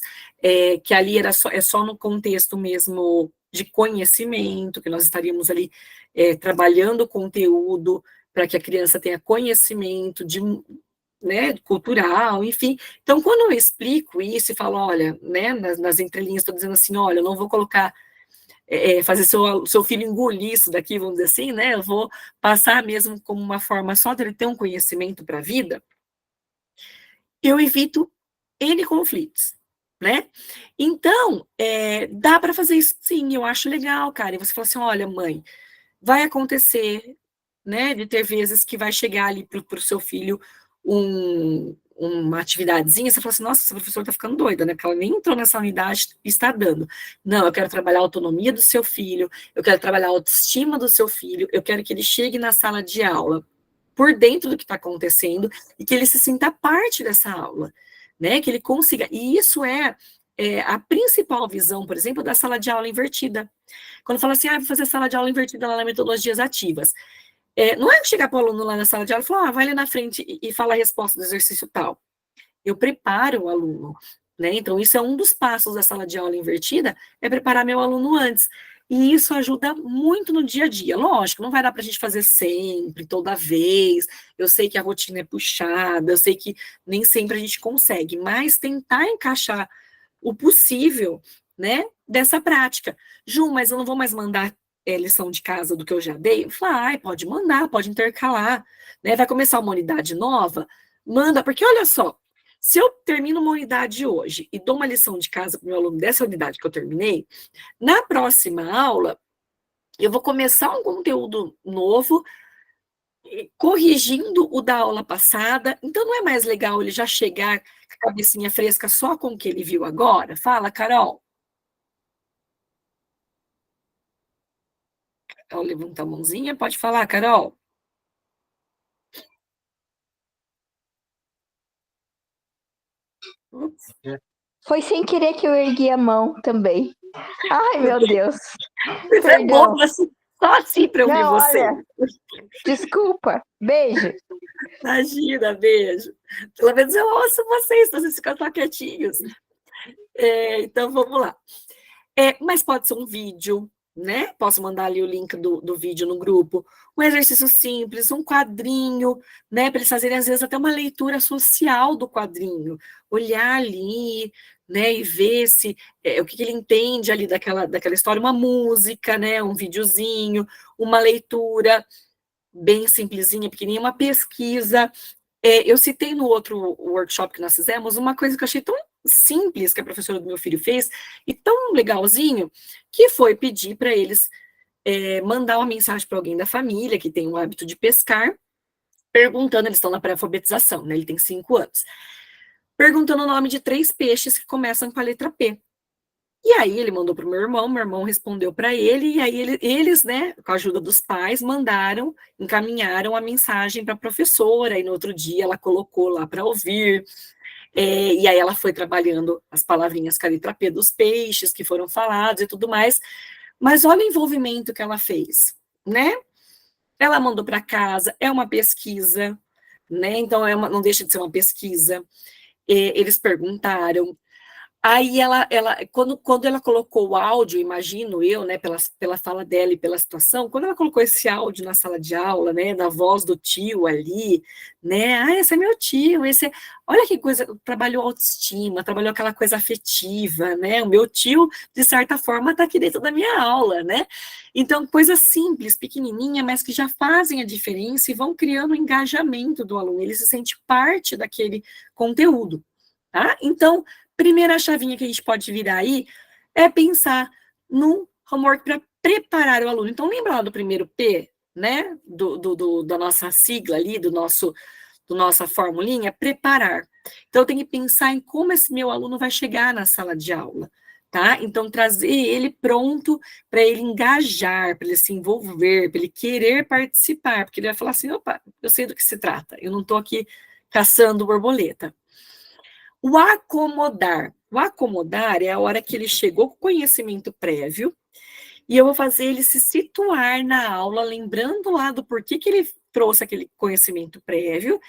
que ali é só no contexto mesmo de conhecimento, que nós estaríamos ali trabalhando o conteúdo para que a criança tenha conhecimento né, cultural, enfim. Então, quando eu explico isso e falo, olha, né, nas entrelinhas, estou dizendo assim, olha, eu não vou colocar, fazer seu filho engolir isso daqui, vamos dizer assim, né, eu vou passar mesmo como uma forma só dele ter um conhecimento para a vida, eu evito N conflitos, né? Então, dá para fazer isso sim, eu acho legal, cara, e você fala assim, olha, mãe, vai acontecer, né, de ter vezes que vai chegar ali para o seu filho uma atividadezinha, você fala assim, nossa, essa professora está ficando doida, né, porque ela nem entrou nessa unidade e está dando. Não, eu quero trabalhar a autonomia do seu filho, eu quero trabalhar a autoestima do seu filho, eu quero que ele chegue na sala de aula por dentro do que está acontecendo e que ele se sinta parte dessa aula, né, que ele consiga, e isso é a principal visão, por exemplo, da sala de aula invertida. Quando fala assim, vou fazer sala de aula invertida lá na metodologias ativas. Não é chegar para o aluno lá na sala de aula e falar, vai ali na frente e fala a resposta do exercício tal. Eu preparo o aluno, né? Então, isso é um dos passos da sala de aula invertida, é preparar meu aluno antes. E isso ajuda muito no dia a dia. Lógico, não vai dar para a gente fazer sempre, toda vez. Eu sei que a rotina é puxada, eu sei que nem sempre a gente consegue, mas tentar encaixar o possível, né, dessa prática. Ju, mas eu não vou mais mandar lição de casa do que eu já dei? Vai, pode mandar, pode intercalar, né? Vai começar uma unidade nova? Manda, porque olha só, se eu termino uma unidade hoje e dou uma lição de casa para o meu aluno dessa unidade que eu terminei, na próxima aula, eu vou começar um conteúdo novo, corrigindo o da aula passada, então não é mais legal ele já chegar com a cabecinha fresca só com o que ele viu agora? Fala, Carol. Ela levanta a mãozinha, pode falar, Carol. Foi sem querer que eu ergui a mão também. Ai, meu Deus. Você é boba, só assim para eu ouvir você. Olha, desculpa. Beijo. Imagina, beijo. Pelo menos eu ouço vocês ficam só quietinhos. Então, vamos lá. Mas pode ser um vídeo, né? Posso mandar ali o link do vídeo no grupo. Um exercício simples, um quadrinho, né? Para eles fazerem, às vezes, até uma leitura social do quadrinho. Olhar ali, né? E ver se o que ele entende ali daquela história, uma música, né? Um videozinho, uma leitura bem simplesinha, pequenininha, uma pesquisa. Eu citei no outro workshop que nós fizemos uma coisa que eu achei tão simples que a professora do meu filho fez e tão legalzinho, que foi pedir para eles mandar uma mensagem para alguém da família que tem o hábito de pescar, perguntando, eles estão na pré-alfabetização, né? Ele tem 5 anos, perguntando o nome de 3 peixes que começam com a letra P. E aí ele mandou para o meu irmão respondeu para ele, e aí eles, né, com a ajuda dos pais, encaminharam a mensagem para a professora, e no outro dia ela colocou lá para ouvir, e aí ela foi trabalhando as palavrinhas com a letra P dos peixes que foram falados e tudo mais, mas olha o envolvimento que ela fez, né? Ela mandou para casa, é uma pesquisa, né? Então, não deixa de ser uma pesquisa. Eles perguntaram. Aí quando ela colocou o áudio, imagino eu, né, pela fala dela e pela situação, quando ela colocou esse áudio na sala de aula, né, na voz do tio ali, né, esse é meu tio, olha que coisa, trabalhou autoestima, trabalhou aquela coisa afetiva, né, o meu tio, de certa forma, está aqui dentro da minha aula, né, então, coisas simples, pequenininha, mas que já fazem a diferença e vão criando o engajamento do aluno, ele se sente parte daquele conteúdo, tá? Então, primeira chavinha que a gente pode virar aí é pensar num homework para preparar o aluno. Então, lembra lá do primeiro P, né? Da nossa sigla ali, do nossa formulinha, preparar. Então, eu tenho que pensar em como esse meu aluno vai chegar na sala de aula, tá? Então, trazer ele pronto para ele engajar, para ele se envolver, para ele querer participar, porque ele vai falar assim, opa, eu sei do que se trata, eu não estou aqui caçando borboleta. O acomodar. O acomodar é a hora que ele chegou com conhecimento prévio e eu vou fazer ele se situar na aula, lembrando lá do porquê que ele trouxe aquele conhecimento prévio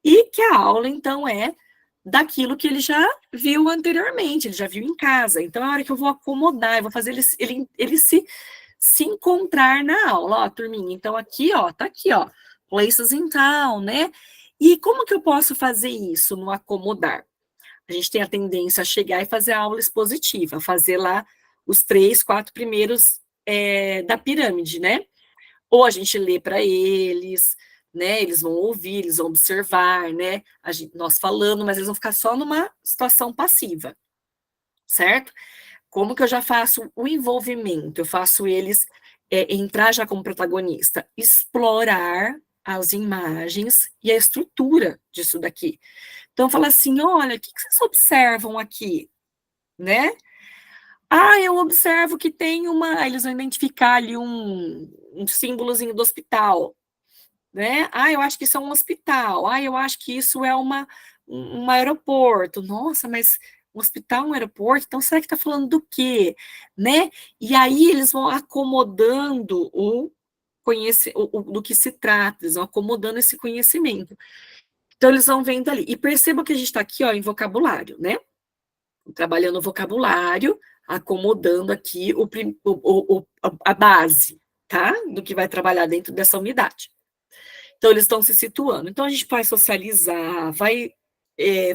e que a aula, então, é daquilo que ele já viu anteriormente, ele já viu em casa. Então, é a hora que eu vou acomodar, eu vou fazer ele se encontrar na aula. Ó, turminha, então aqui, ó, tá aqui, ó, places in town, né? E como que eu posso fazer isso no acomodar? A gente tem a tendência a chegar e fazer a aula expositiva, fazer lá os 3, 4 primeiros da pirâmide, né? Ou a gente lê para eles, né? Eles vão ouvir, eles vão observar, né? Nós falando, mas eles vão ficar só numa situação passiva, certo? Como que eu já faço o envolvimento? Eu faço eles entrar já como protagonista, explorar as imagens e a estrutura disso daqui. Então, fala assim, olha, o que vocês observam aqui, né? Eu observo que tem eles vão identificar ali um símbolozinho do hospital, né? Eu acho que isso é um hospital. Eu acho que isso é um aeroporto. Nossa, mas um hospital, um aeroporto? Então, será que está falando do quê? Né? E aí eles vão acomodando do que se trata, eles vão acomodando esse conhecimento. Então, eles vão vendo ali. E perceba que a gente está aqui, ó, em vocabulário, né? Trabalhando o vocabulário, acomodando aqui a base, tá? Do que vai trabalhar dentro dessa unidade. Então, eles estão se situando. Então, a gente vai socializar, vai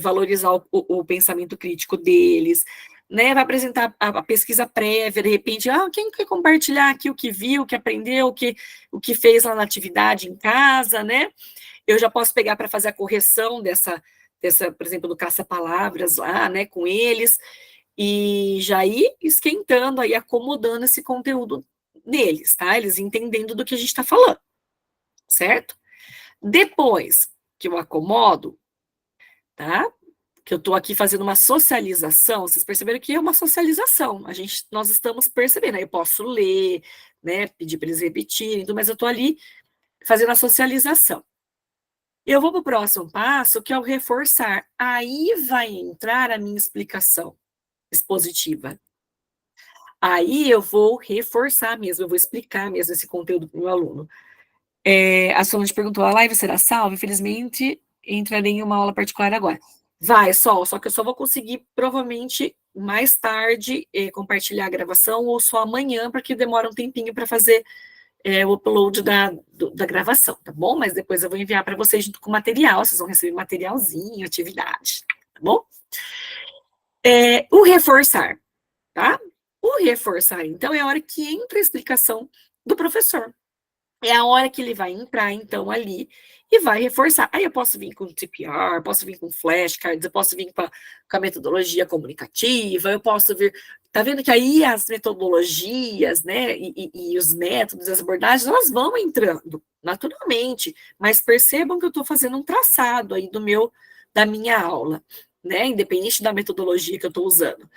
valorizar o pensamento crítico deles, né? Vai apresentar a pesquisa prévia, de repente, quem quer compartilhar aqui o que viu, o que aprendeu, o que fez lá na atividade em casa, né? Eu já posso pegar para fazer a correção dessa, por exemplo, do caça-palavras lá, né, com eles, e já ir esquentando, aí acomodando esse conteúdo neles, tá? Eles entendendo do que a gente está falando, certo? Depois que eu acomodo, tá? Que eu estou aqui fazendo uma socialização, vocês perceberam que é uma socialização, nós estamos percebendo, aí eu posso ler, né, pedir para eles repetirem, mas eu estou ali fazendo a socialização. Eu vou para o próximo passo, que é o reforçar. Aí vai entrar a minha explicação expositiva. Aí eu vou reforçar mesmo, eu vou explicar mesmo esse conteúdo para o meu aluno. A Solange perguntou, a live será salva? Infelizmente, entrarei em uma aula particular agora. Vai, só que eu só vou conseguir, provavelmente, mais tarde, compartilhar a gravação, ou só amanhã, porque demora um tempinho para fazer o upload da gravação, tá bom? Mas depois eu vou enviar para vocês junto com o material, vocês vão receber materialzinho, atividade, tá bom? O reforçar, tá? O reforçar, então, é a hora que entra a explicação do professor. É a hora que ele vai entrar, então, ali e vai reforçar. Aí eu posso vir com TPR, posso vir com flashcards, eu posso vir com a metodologia comunicativa, eu posso vir... Tá vendo que aí as metodologias, né, e os métodos, as abordagens, elas vão entrando naturalmente, mas percebam que eu estou fazendo um traçado aí da minha aula, né, independente da metodologia que eu estou usando.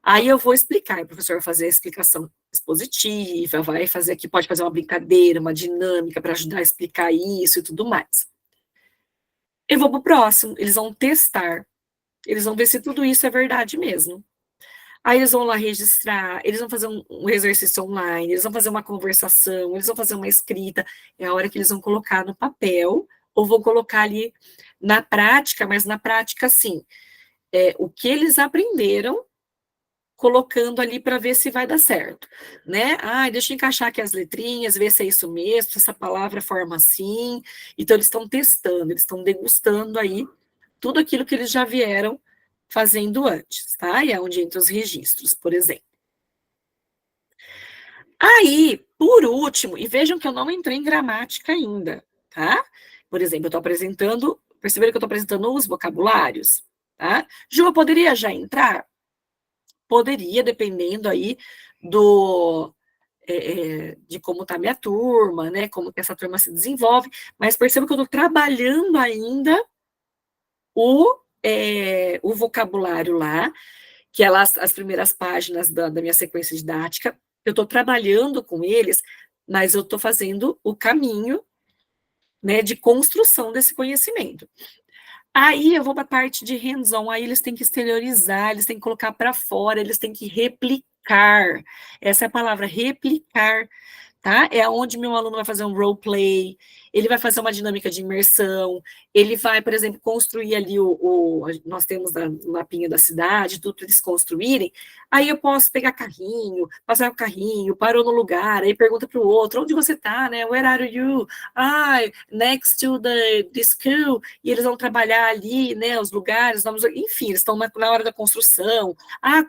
Aí eu vou explicar, o professor vai fazer a explicação expositiva, vai fazer aqui, pode fazer uma brincadeira, uma dinâmica para ajudar a explicar isso e tudo mais. Eu vou para o próximo, eles vão testar, eles vão ver se tudo isso é verdade mesmo. Aí eles vão lá registrar, eles vão fazer um exercício online, eles vão fazer uma conversação, eles vão fazer uma escrita, é a hora que eles vão colocar no papel ou vou colocar ali na prática, mas na prática, sim, o que eles aprenderam, colocando ali para ver se vai dar certo, né? Deixa eu encaixar aqui as letrinhas, ver se é isso mesmo, se essa palavra forma assim. Então, eles estão testando, eles estão degustando aí tudo aquilo que eles já vieram fazendo antes, tá? E é onde entra os registros, por exemplo. Aí, por último, e vejam que eu não entrei em gramática ainda, tá? Por exemplo, eu estou apresentando, perceberam que eu estou apresentando os vocabulários, tá? Ju, eu poderia já entrar? Poderia, dependendo aí de como está minha turma, né? Como que essa turma se desenvolve, mas perceba que eu estou trabalhando ainda o vocabulário lá, que é lá as primeiras páginas da minha sequência didática. Eu estou trabalhando com eles, mas eu estou fazendo o caminho, né, de construção desse conhecimento. Aí eu vou para a parte de hands-on, aí eles têm que exteriorizar, eles têm que colocar para fora, eles têm que replicar. Essa é a palavra, replicar, tá? É onde meu aluno vai fazer um roleplay, ele vai fazer uma dinâmica de imersão, ele vai, por exemplo, construir ali nós temos o mapinha da cidade, tudo para eles construírem, aí eu posso pegar carrinho, passar o carrinho, parou no lugar, aí pergunta para o outro, onde você está, né? Where are you? Next to the school, e eles vão trabalhar ali, né, os lugares, enfim, eles estão na hora da construção,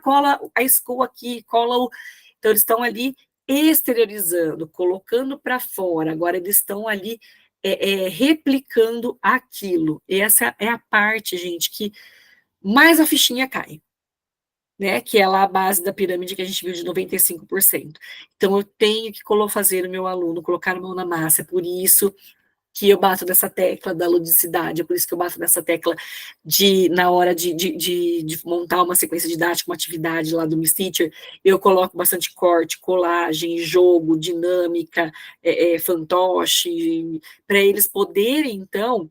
cola a school aqui, então eles estão ali exteriorizando, colocando para fora, agora eles estão ali replicando aquilo. E essa é a parte, gente, que mais a fichinha cai, né? Que é lá a base da pirâmide que a gente viu de 95%. Então, eu tenho que fazer o meu aluno colocar a mão na massa, é por isso que eu bato nessa tecla da ludicidade, é por isso que eu bato nessa tecla na hora de montar uma sequência didática, uma atividade lá do Miss Teacher, eu coloco bastante corte, colagem, jogo, dinâmica, fantoche, para eles poderem, então,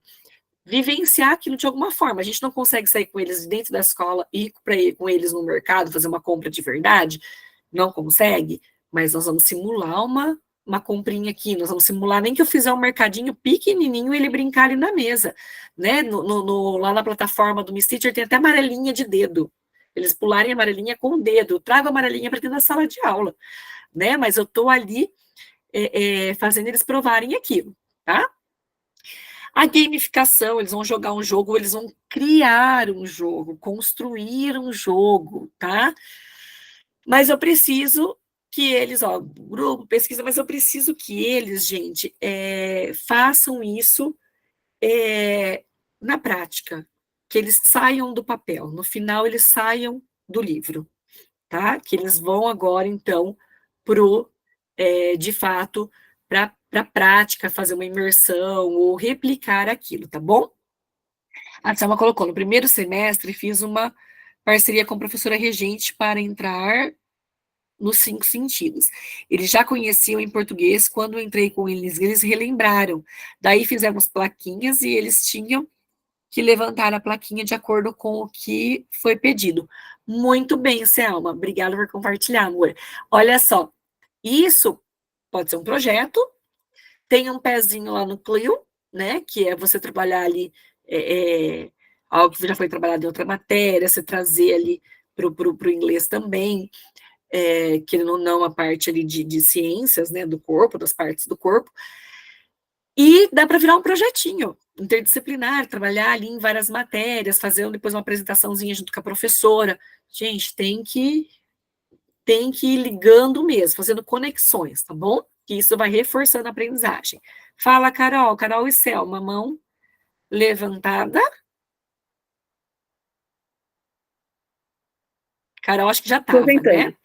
vivenciar aquilo de alguma forma. A gente não consegue sair com eles dentro da escola e ir com eles no mercado, fazer uma compra de verdade, não consegue, mas nós vamos simular uma comprinha aqui, nós vamos simular, nem que eu fizer um mercadinho pequenininho, ele brincar ali na mesa, né, lá na plataforma do Miss Teacher tem até amarelinha de dedo, eles pularem a amarelinha com o dedo, eu trago a amarelinha para dentro da sala de aula, né, mas eu estou ali fazendo eles provarem aquilo, tá? A gamificação, eles vão jogar um jogo, eles vão criar um jogo, construir um jogo, tá? Mas eu preciso que eles, grupo, pesquisa, mas eu preciso que eles, gente, façam isso na prática, que eles saiam do papel, no final eles saiam do livro, tá? Que eles vão agora, então, de fato, para a prática, fazer uma imersão ou replicar aquilo, tá bom? A Thelma colocou, no primeiro semestre, fiz uma parceria com a professora regente para entrar nos 5 sentidos. Eles já conheciam em português, quando eu entrei com eles relembraram. Daí fizemos plaquinhas e eles tinham que levantar a plaquinha de acordo com o que foi pedido. Muito bem, Selma, obrigada por compartilhar, amor. Olha só, isso pode ser um projeto, tem um pezinho lá no Clio, né, que é você trabalhar ali algo que já foi trabalhado em outra matéria, você trazer ali para o inglês também, querendo ou não, a parte ali de ciências, né, do corpo, das partes do corpo, e dá para virar um projetinho interdisciplinar, trabalhar ali em várias matérias, fazendo depois uma apresentaçãozinha junto com a professora. Gente, tem que ir ligando mesmo, fazendo conexões, tá bom? Que isso vai reforçando a aprendizagem. Fala, Carol. Carol e Selma, mão levantada. Carol, acho que já estava, né?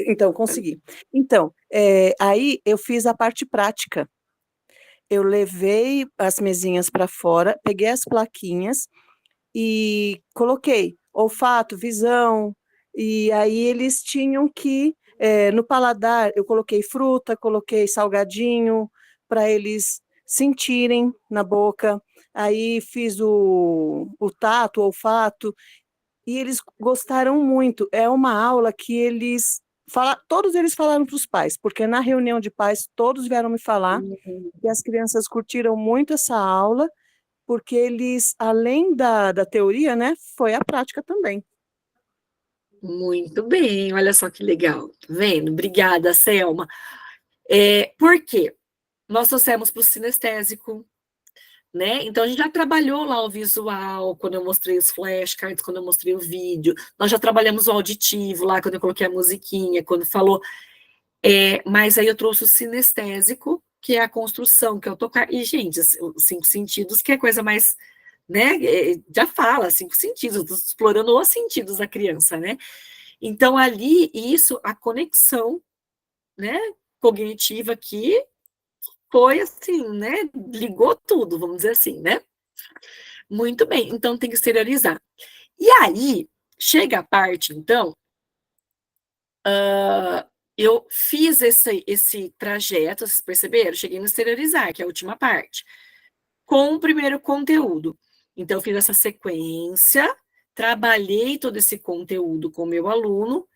Então, consegui. Então, aí eu fiz a parte prática. Eu levei as mesinhas para fora, peguei as plaquinhas e coloquei olfato, visão, e aí eles tinham que, no paladar, eu coloquei fruta, coloquei salgadinho, para eles sentirem na boca, aí fiz o tato, o olfato, e eles gostaram muito. É uma aula que eles todos eles falaram para os pais, porque na reunião de pais todos vieram me falar que as crianças curtiram muito essa aula, porque eles, além da teoria, né, foi a prática também. Muito bem, olha só que legal, tá vendo? Obrigada, Selma. Por quê? Nós trouxemos para o sinestésico, né? Então, a gente já trabalhou lá o visual, quando eu mostrei os flashcards, quando eu mostrei o vídeo, nós já trabalhamos o auditivo lá, quando eu coloquei a musiquinha, quando falou, mas aí eu trouxe o sinestésico, que é a construção, que é o tocar, e, gente, os 5 sentidos, que é a coisa mais, né, já fala, 5 sentidos, eu tô explorando os sentidos da criança, né? Então, ali, isso, a conexão, né, cognitiva aqui, foi assim, né, ligou tudo, vamos dizer assim, né? Muito bem, então tem que exteriorizar. E aí, chega a parte, então, eu fiz esse trajeto, vocês perceberam? Cheguei no exteriorizar, que é a última parte, com o primeiro conteúdo. Então, eu fiz essa sequência, trabalhei todo esse conteúdo com o meu aluno,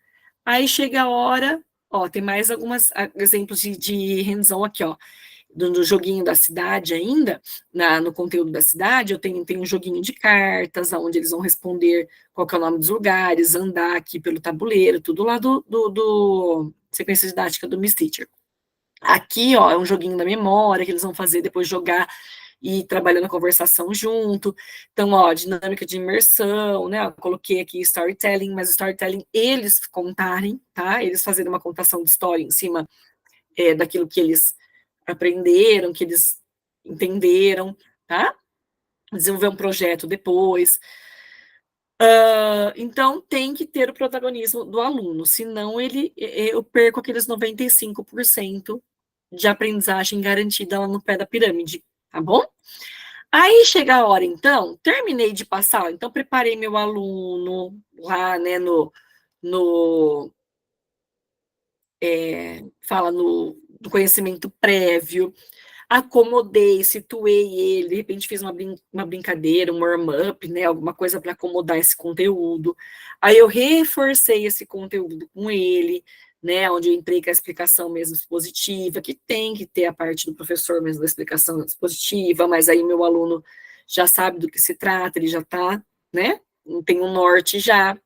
aí chega a hora, ó, tem mais alguns exemplos de hands-on aqui, ó, do joguinho da cidade ainda, no conteúdo da cidade, eu tenho um joguinho de cartas, onde eles vão responder qual que é o nome dos lugares, andar aqui pelo tabuleiro, tudo lá do sequência didática do Miss Teacher. Aqui, ó, é um joguinho da memória, que eles vão fazer, depois jogar e trabalhando a conversação junto. Então, ó, dinâmica de imersão, né, eu coloquei aqui storytelling, mas storytelling eles contarem, tá, eles fazerem uma contação de história em cima daquilo que eles aprenderam, que eles entenderam, tá? Desenvolver um projeto depois. Então, tem que ter o protagonismo do aluno, senão eu perco aqueles 95% de aprendizagem garantida lá no pé da pirâmide, tá bom? Aí chega a hora, então, terminei de passar, então preparei meu aluno lá, né, no conhecimento prévio, acomodei, situei ele, de repente fiz uma brincadeira, um warm-up, né, alguma coisa para acomodar esse conteúdo. Aí eu reforcei esse conteúdo com ele, né, onde eu entrei com a explicação mesmo expositiva, que tem que ter a parte do professor mesmo da explicação expositiva, mas aí meu aluno já sabe do que se trata, ele já está, né, tem um norte já.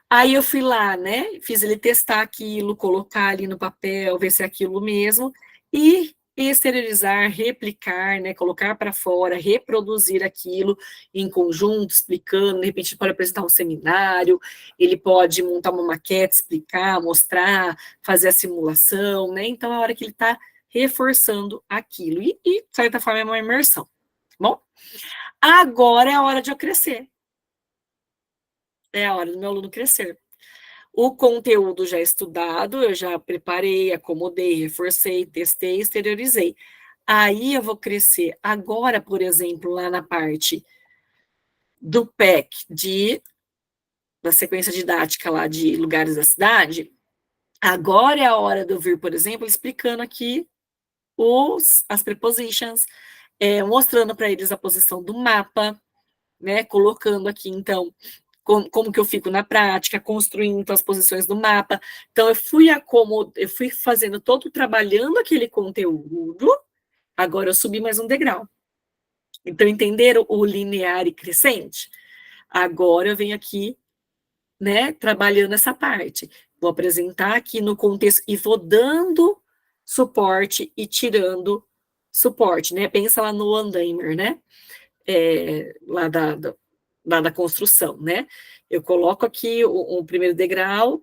Aí eu fui lá, né, fiz ele testar aquilo, colocar ali no papel, ver se é aquilo mesmo, e exteriorizar, replicar, né, colocar para fora, reproduzir aquilo em conjunto, explicando, de repente ele pode apresentar um seminário, ele pode montar uma maquete, explicar, mostrar, fazer a simulação, né, então é a hora que ele está reforçando aquilo, e de certa forma é uma imersão, bom? Agora é a hora de eu crescer. É a hora do meu aluno crescer. O conteúdo já estudado, eu já preparei, acomodei, reforcei, testei, exteriorizei. Aí eu vou crescer. Agora, por exemplo, lá na parte do PEC, da sequência didática lá de lugares da cidade, agora é a hora de eu vir, por exemplo, explicando aqui as prepositions, mostrando para eles a posição do mapa, né, colocando aqui, então, como que eu fico na prática, construindo as posições do mapa. Então, eu fui fazendo trabalhando aquele conteúdo, agora eu subi mais um degrau. Então, entenderam o linear e crescente? Agora eu venho aqui, né, trabalhando essa parte. Vou apresentar aqui no contexto e vou dando suporte e tirando suporte, né? Pensa lá no Andaimer, né? Lá da construção, né? Eu coloco aqui o primeiro degrau,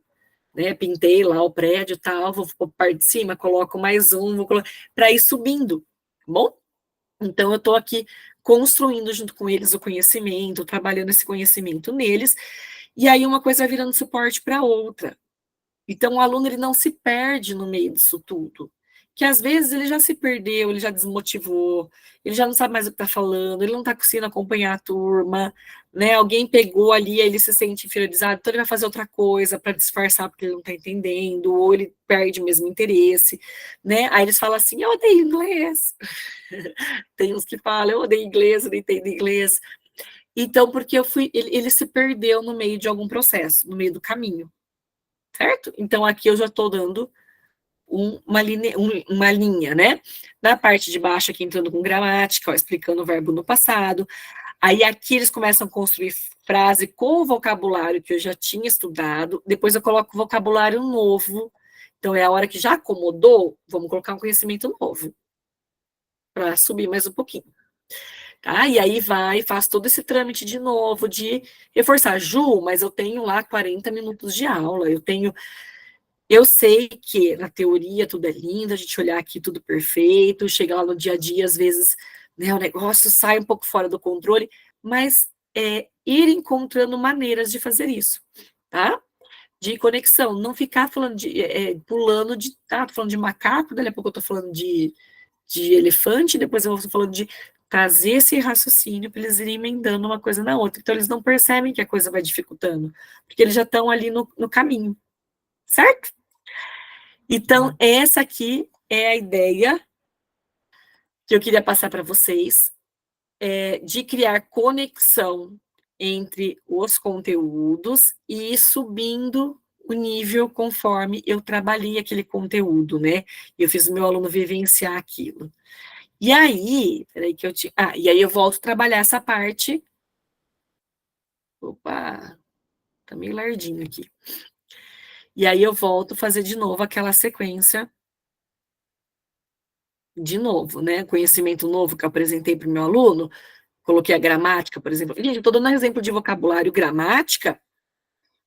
né? Pintei lá o prédio e tal, vou para a parte de cima, coloco mais um, para ir subindo, tá bom? Então, eu estou aqui construindo junto com eles o conhecimento, trabalhando esse conhecimento neles, e aí uma coisa vai virando suporte para outra. Então, o aluno ele não se perde no meio disso tudo. Que às vezes ele já se perdeu, ele já desmotivou, ele já não sabe mais o que está falando, ele não está conseguindo acompanhar a turma, né? Alguém pegou ali, aí ele se sente inferiorizado, então ele vai fazer outra coisa para disfarçar porque ele não está entendendo, ou ele perde mesmo o interesse, né? Aí eles falam assim, eu odeio inglês. Tem uns que falam, eu odeio inglês, eu não entendo inglês. Então, porque ele se perdeu no meio de algum processo, no meio do caminho. certo? Então, aqui eu já estou dando uma linha, né? Na parte de baixo aqui, entrando com gramática, ó, explicando o verbo no passado. Aí aqui eles começam a construir frase com o vocabulário que eu já tinha estudado. Depois eu coloco vocabulário novo. Então, é a hora que já acomodou, vamos colocar um conhecimento novo. Para subir mais um pouquinho. Tá? E aí faz todo esse trâmite de novo, de reforçar. Ju, mas eu tenho lá 40 minutos de aula, eu sei que na teoria tudo é lindo, a gente olhar aqui tudo perfeito, chega lá no dia a dia, às vezes, né, o negócio sai um pouco fora do controle, mas ir encontrando maneiras de fazer isso, tá? De conexão, não ficar falando pulando de, tô falando de macaco, daqui a pouco eu tô falando de elefante, depois eu vou falando de trazer esse raciocínio para eles irem emendando uma coisa na outra. Então, eles não percebem que a coisa vai dificultando, porque eles já estão ali no caminho, certo? Então, essa aqui é a ideia que eu queria passar para vocês, de criar conexão entre os conteúdos e ir subindo o nível conforme eu trabalhei aquele conteúdo, né? Eu fiz o meu aluno vivenciar aquilo. E aí, peraí que eu tinha... e aí eu volto a trabalhar essa parte. Opa, tá meio lardinho aqui. E aí eu volto a fazer de novo aquela sequência. De novo, né? Conhecimento novo que eu apresentei para o meu aluno. Coloquei a gramática, por exemplo. Gente, eu estou dando exemplo de vocabulário gramática,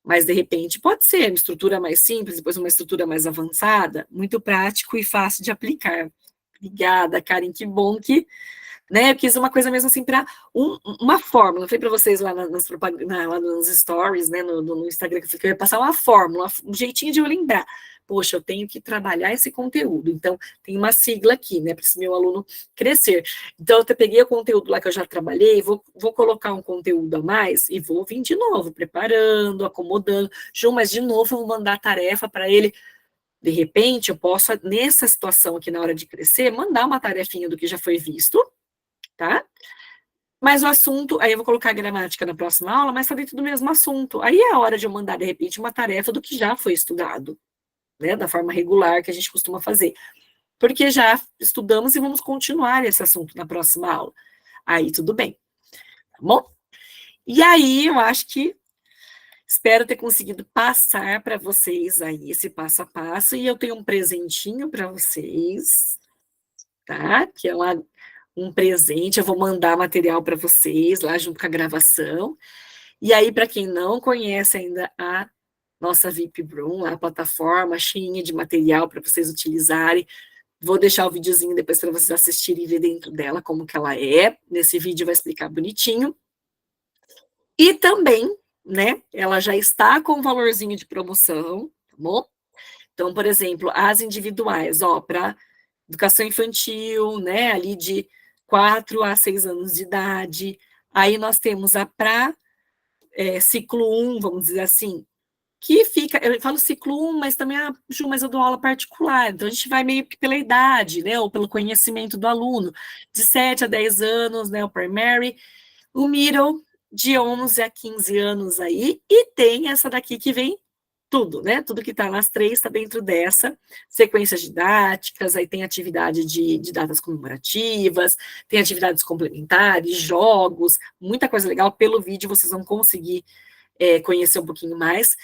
mas de repente pode ser uma estrutura mais simples, depois uma estrutura mais avançada, muito prático e fácil de aplicar. Obrigada, Karen, que bom que, né, eu quis uma coisa mesmo assim para uma fórmula. Eu falei para vocês lá lá nos stories, né, no Instagram, que eu ia passar uma fórmula, um jeitinho de eu lembrar. Poxa, eu tenho que trabalhar esse conteúdo. Então, tem uma sigla aqui, né, para esse meu aluno crescer. Então, eu peguei o conteúdo lá que eu já trabalhei, vou colocar um conteúdo a mais e vou vir de novo, preparando, acomodando. Ju, mas de novo eu vou mandar tarefa para ele. De repente, eu posso, nessa situação aqui na hora de crescer, mandar uma tarefinha do que já foi visto, tá? Mas o assunto, aí eu vou colocar a gramática na próxima aula, mas está dentro do mesmo assunto. Aí é a hora de eu mandar, de repente, uma tarefa do que já foi estudado, né? Da forma regular que a gente costuma fazer. Porque já estudamos e vamos continuar esse assunto na próxima aula. Aí tudo bem, tá bom? E aí eu acho que espero ter conseguido passar para vocês aí esse passo a passo, e eu tenho um presentinho para vocês, tá? Que é um presente, eu vou mandar material para vocês lá junto com a gravação. E aí, para quem não conhece ainda a nossa VIP Room, a plataforma cheinha de material para vocês utilizarem, vou deixar o videozinho depois para vocês assistirem e ver dentro dela como que ela é. Nesse vídeo vai explicar bonitinho. E também, né, ela já está com um valorzinho de promoção, tá bom? Então, por exemplo, as individuais, ó, para educação infantil, né, ali de 4 a 6 anos de idade. Aí nós temos a ciclo 1, vamos dizer assim, que fica, eu falo ciclo 1, mas também, Ju, mas eu dou aula particular, então a gente vai meio que pela idade, né, ou pelo conhecimento do aluno, de 7 a 10 anos, né, o primary, o middle, de 11 a 15 anos aí, e tem essa daqui que vem tudo, né? Tudo que está nas 3 está dentro dessa, sequências didáticas, aí tem atividade de datas comemorativas, tem atividades complementares, jogos, muita coisa legal. Pelo vídeo vocês vão conseguir conhecer um pouquinho mais.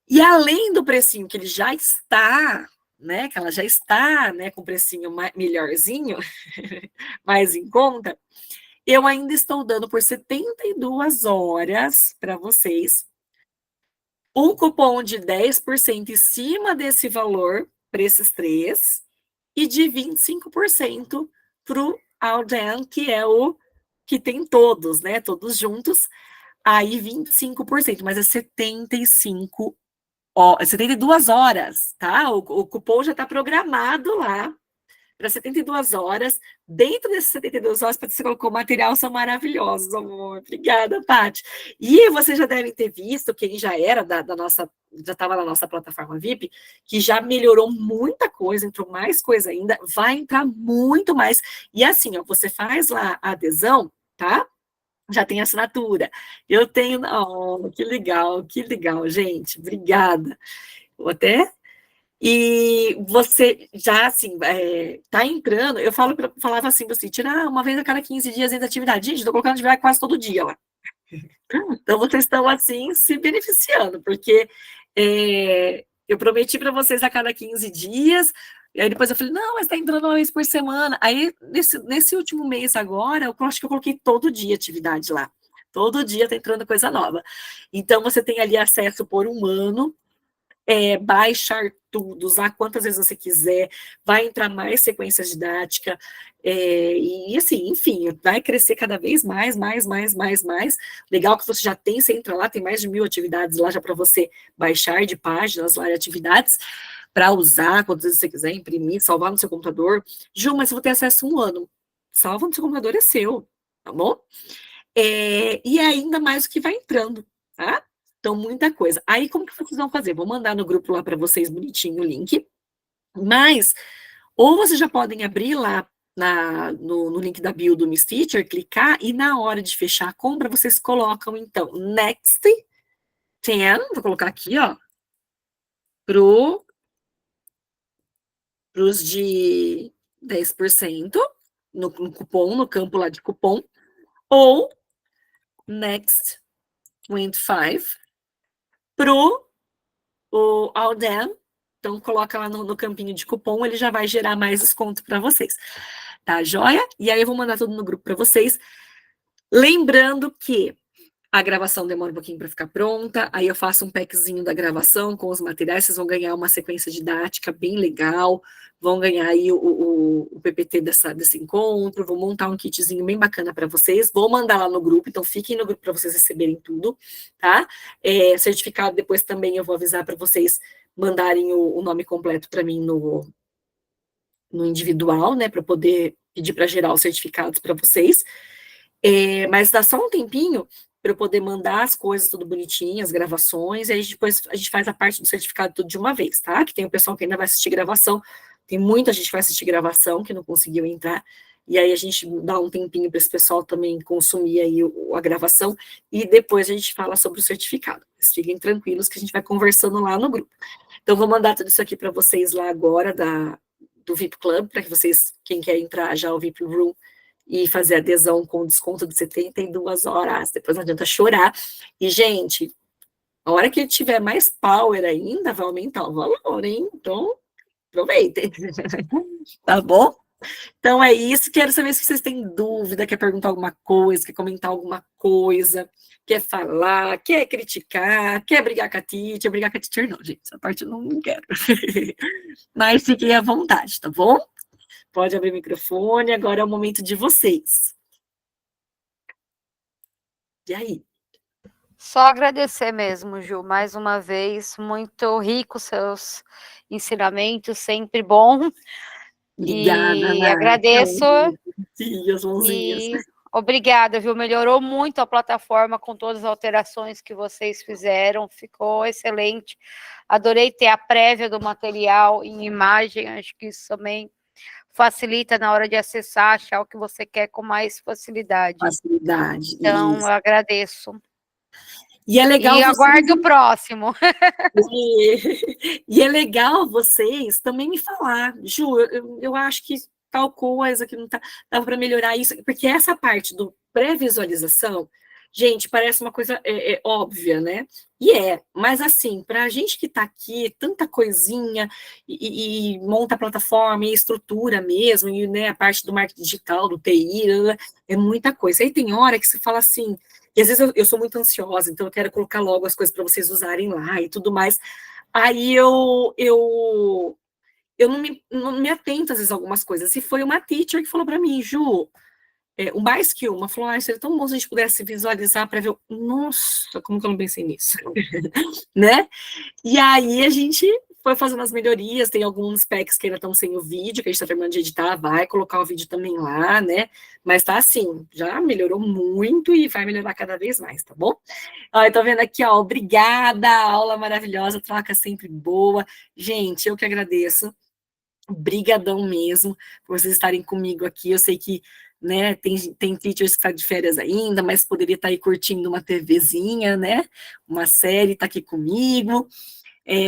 E além do precinho que ele já está, né? Que ela já está, né? Com precinho melhorzinho, mais em conta, eu ainda estou dando por 72 horas para vocês um cupom de 10% em cima desse valor para esses 3 e de 25% para o Alden, que é o que tem todos, né? Todos juntos. Aí 25%, mas é 72 horas, tá? O cupom já está programado lá para 72 horas. Dentro dessas 72 horas, você colocou material, são maravilhosos, amor. Obrigada, Paty. E vocês já devem ter visto, quem já era já estava na nossa plataforma VIP, que já melhorou muita coisa, entrou mais coisa ainda, vai entrar muito mais. E assim, ó, você faz lá a adesão, tá? Já tem assinatura. Eu tenho... Oh, que legal, gente. Obrigada. vou até. E você já, assim, tá entrando, eu falava assim, você tirar uma vez a cada 15 dias dentro da atividade. Gente, tô colocando atividade quase todo dia lá. Então, vocês estão, assim, se beneficiando, porque eu prometi para vocês a cada 15 dias, e aí depois eu falei, não, mas tá entrando uma vez por semana. Aí, nesse último mês agora, eu acho que eu coloquei todo dia atividade lá. Todo dia tá entrando coisa nova. Então, você tem ali acesso por um ano, baixar tudo, usar quantas vezes você quiser, vai entrar mais sequência didática, e assim, enfim, vai crescer cada vez mais. Legal que você já tem, você entra lá, tem mais de 1000 atividades lá já para você baixar de páginas lá de atividades, para usar quantas vezes você quiser, imprimir, salvar no seu computador. Ju, mas eu vou ter acesso 1 ano. Salva no seu computador, é seu, tá bom? E ainda mais o que vai entrando, tá? Então, muita coisa. Aí, como que vocês vão fazer? Vou mandar no grupo lá para vocês bonitinho o link. Mas, ou vocês já podem abrir lá no link da bio do Miss Teacher, clicar, e na hora de fechar a compra, vocês colocam, então, Next 10, vou colocar aqui, ó, pros de 10% no cupom, no campo lá de cupom, ou Next 25 pro All Them. Então, coloca lá no campinho de cupom, ele já vai gerar mais desconto para vocês. Tá, joia? E aí eu vou mandar tudo no grupo para vocês. Lembrando que a gravação demora um pouquinho para ficar pronta, aí eu faço um packzinho da gravação com os materiais, vocês vão ganhar uma sequência didática bem legal, vão ganhar aí o PPT desse encontro, vou montar um kitzinho bem bacana para vocês, vou mandar lá no grupo, então fiquem no grupo para vocês receberem tudo, tá? Certificado depois também eu vou avisar para vocês mandarem o nome completo para mim no individual, né, para poder pedir para gerar os certificados para vocês, mas dá só um tempinho para eu poder mandar as coisas tudo bonitinho, as gravações, e aí depois a gente faz a parte do certificado tudo de uma vez, tá? Que tem o pessoal que ainda vai assistir gravação, tem muita gente que vai assistir gravação que não conseguiu entrar, e aí a gente dá um tempinho para esse pessoal também consumir aí a gravação, e depois a gente fala sobre o certificado. Vocês fiquem tranquilos que a gente vai conversando lá no grupo. Então, vou mandar tudo isso aqui para vocês lá agora, do VIP Club, para que vocês, quem quer entrar já ao VIP Room, e fazer adesão com desconto de 72 horas, depois não adianta chorar. E, gente, a hora que ele tiver mais power ainda, vai aumentar o valor, hein? Então, aproveitem. Tá bom? Então, é isso. Quero saber se vocês têm dúvida, quer perguntar alguma coisa, quer comentar alguma coisa, quer falar, quer criticar, quer brigar com a teacher. Brigar com a teacher não, gente. Essa parte eu não quero. Mas fiquem à vontade, tá bom? Pode abrir o microfone, agora é o momento de vocês. E aí? Só agradecer mesmo, Ju, mais uma vez, muito rico seus ensinamentos, sempre bom. Obrigada, E Ana. agradeço. Sim, as mãozinhas. E obrigada, viu? Melhorou muito a plataforma com todas as alterações que vocês fizeram, ficou excelente. Adorei ter a prévia do material em imagem, acho que isso também facilita na hora de acessar, achar o que você quer com mais facilidade. Facilidade. Então, isso. eu agradeço. E é legal. E aguardo o próximo. E é legal vocês também me falar, Ju, eu acho que tal coisa que não tá, dava para melhorar isso, porque essa parte do pré-visualização, gente, parece uma coisa óbvia, né? E mas assim, para a gente que está aqui, tanta coisinha, e monta a plataforma, e a estrutura mesmo, e né, a parte do marketing digital, do TI, é muita coisa. Aí tem hora que você fala assim, e às vezes eu sou muito ansiosa, então eu quero colocar logo as coisas para vocês usarem lá e tudo mais. Aí eu não me atento, às vezes, a algumas coisas. E foi uma teacher que falou para mim, Ju, o mais que uma, falou, seria tão bom se a gente pudesse visualizar para ver, nossa, como que eu não pensei nisso? Né? E aí a gente foi fazendo as melhorias, tem alguns packs que ainda estão sem o vídeo, que a gente está terminando de editar, vai colocar o vídeo também lá, né? Mas tá assim, já melhorou muito e vai melhorar cada vez mais, tá bom? Ó, eu tô vendo aqui, ó, obrigada, aula maravilhosa, troca sempre boa. Gente, eu que agradeço, brigadão mesmo, por vocês estarem comigo aqui, eu sei que né, tem teachers que estão de férias ainda, mas poderia estar aí curtindo uma TVzinha, né, uma série, tá aqui comigo.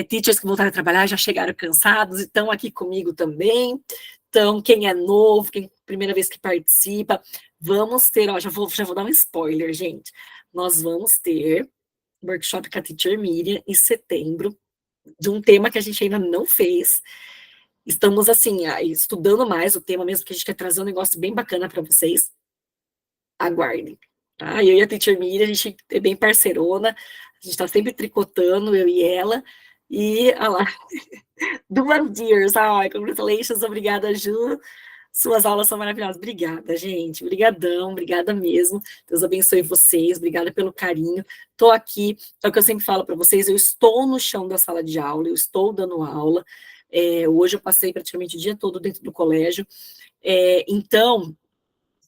Teachers que voltaram a trabalhar já chegaram cansados e estão aqui comigo também. Então, quem é novo, quem primeira vez que participa, vamos ter, ó, já vou dar um spoiler, gente. Nós vamos ter workshop com a Teacher Miriam em setembro, de um tema que a gente ainda não fez. Estamos, assim, estudando mais o tema mesmo, que a gente quer trazer um negócio bem bacana para vocês. Aguardem. Tá? Eu e a Teacher Miriam, a gente é bem parceirona, a gente está sempre tricotando, eu e ela, e, olha lá, 2 years, congratulations, obrigada, Ju, suas aulas são maravilhosas, obrigada, gente, brigadão, obrigada mesmo, Deus abençoe vocês, obrigada pelo carinho, estou aqui, é o que eu sempre falo para vocês, eu estou no chão da sala de aula, eu estou dando aula, hoje eu passei praticamente o dia todo dentro do colégio, então,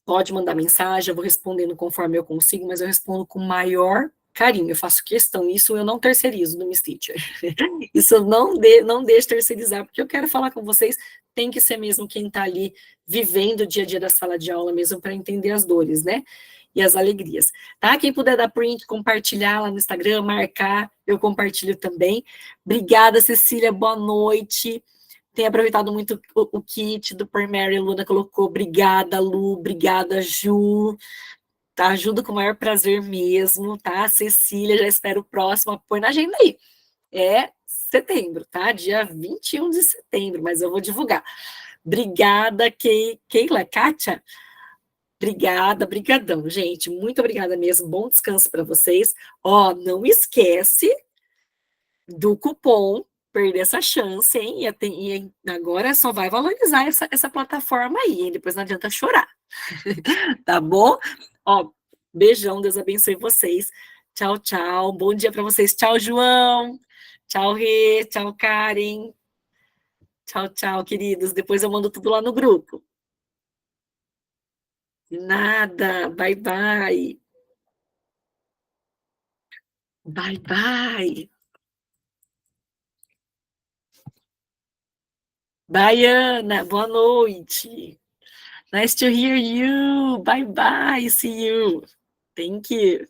pode mandar mensagem, eu vou respondendo conforme eu consigo, mas eu respondo com maior carinho, eu faço questão, isso eu não terceirizo do Miss Teacher, isso eu não deixo terceirizar, porque eu quero falar com vocês, tem que ser mesmo quem está ali vivendo o dia a dia da sala de aula mesmo, para entender as dores, né, e as alegrias, tá? Quem puder dar print, compartilhar lá no Instagram, marcar, eu compartilho também. Obrigada, Cecília, boa noite. Tem aproveitado muito o kit do Primary, a Luna colocou, obrigada, Lu, obrigada, Ju, tá? Ajuda com o maior prazer mesmo, tá? Cecília, já espero o próximo, põe na agenda aí. Setembro, tá? Dia 21 de setembro, mas eu vou divulgar. Obrigada, Keila, Kátia, obrigada, brigadão, gente, muito obrigada mesmo, bom descanso para vocês. Ó, não esquece do cupom, perder essa chance, hein? E agora só vai valorizar essa plataforma aí, hein? Depois não adianta chorar. Tá bom? Ó, beijão, Deus abençoe vocês. Tchau, tchau. Bom dia para vocês. Tchau, João. Tchau, Rê. Tchau, Karen. Tchau, tchau, queridos. Depois eu mando tudo lá no grupo. De nada. Bye, bye. Bye, bye. Bye, Ana. Boa noite. Nice to hear you. Bye, bye. See you. Thank you.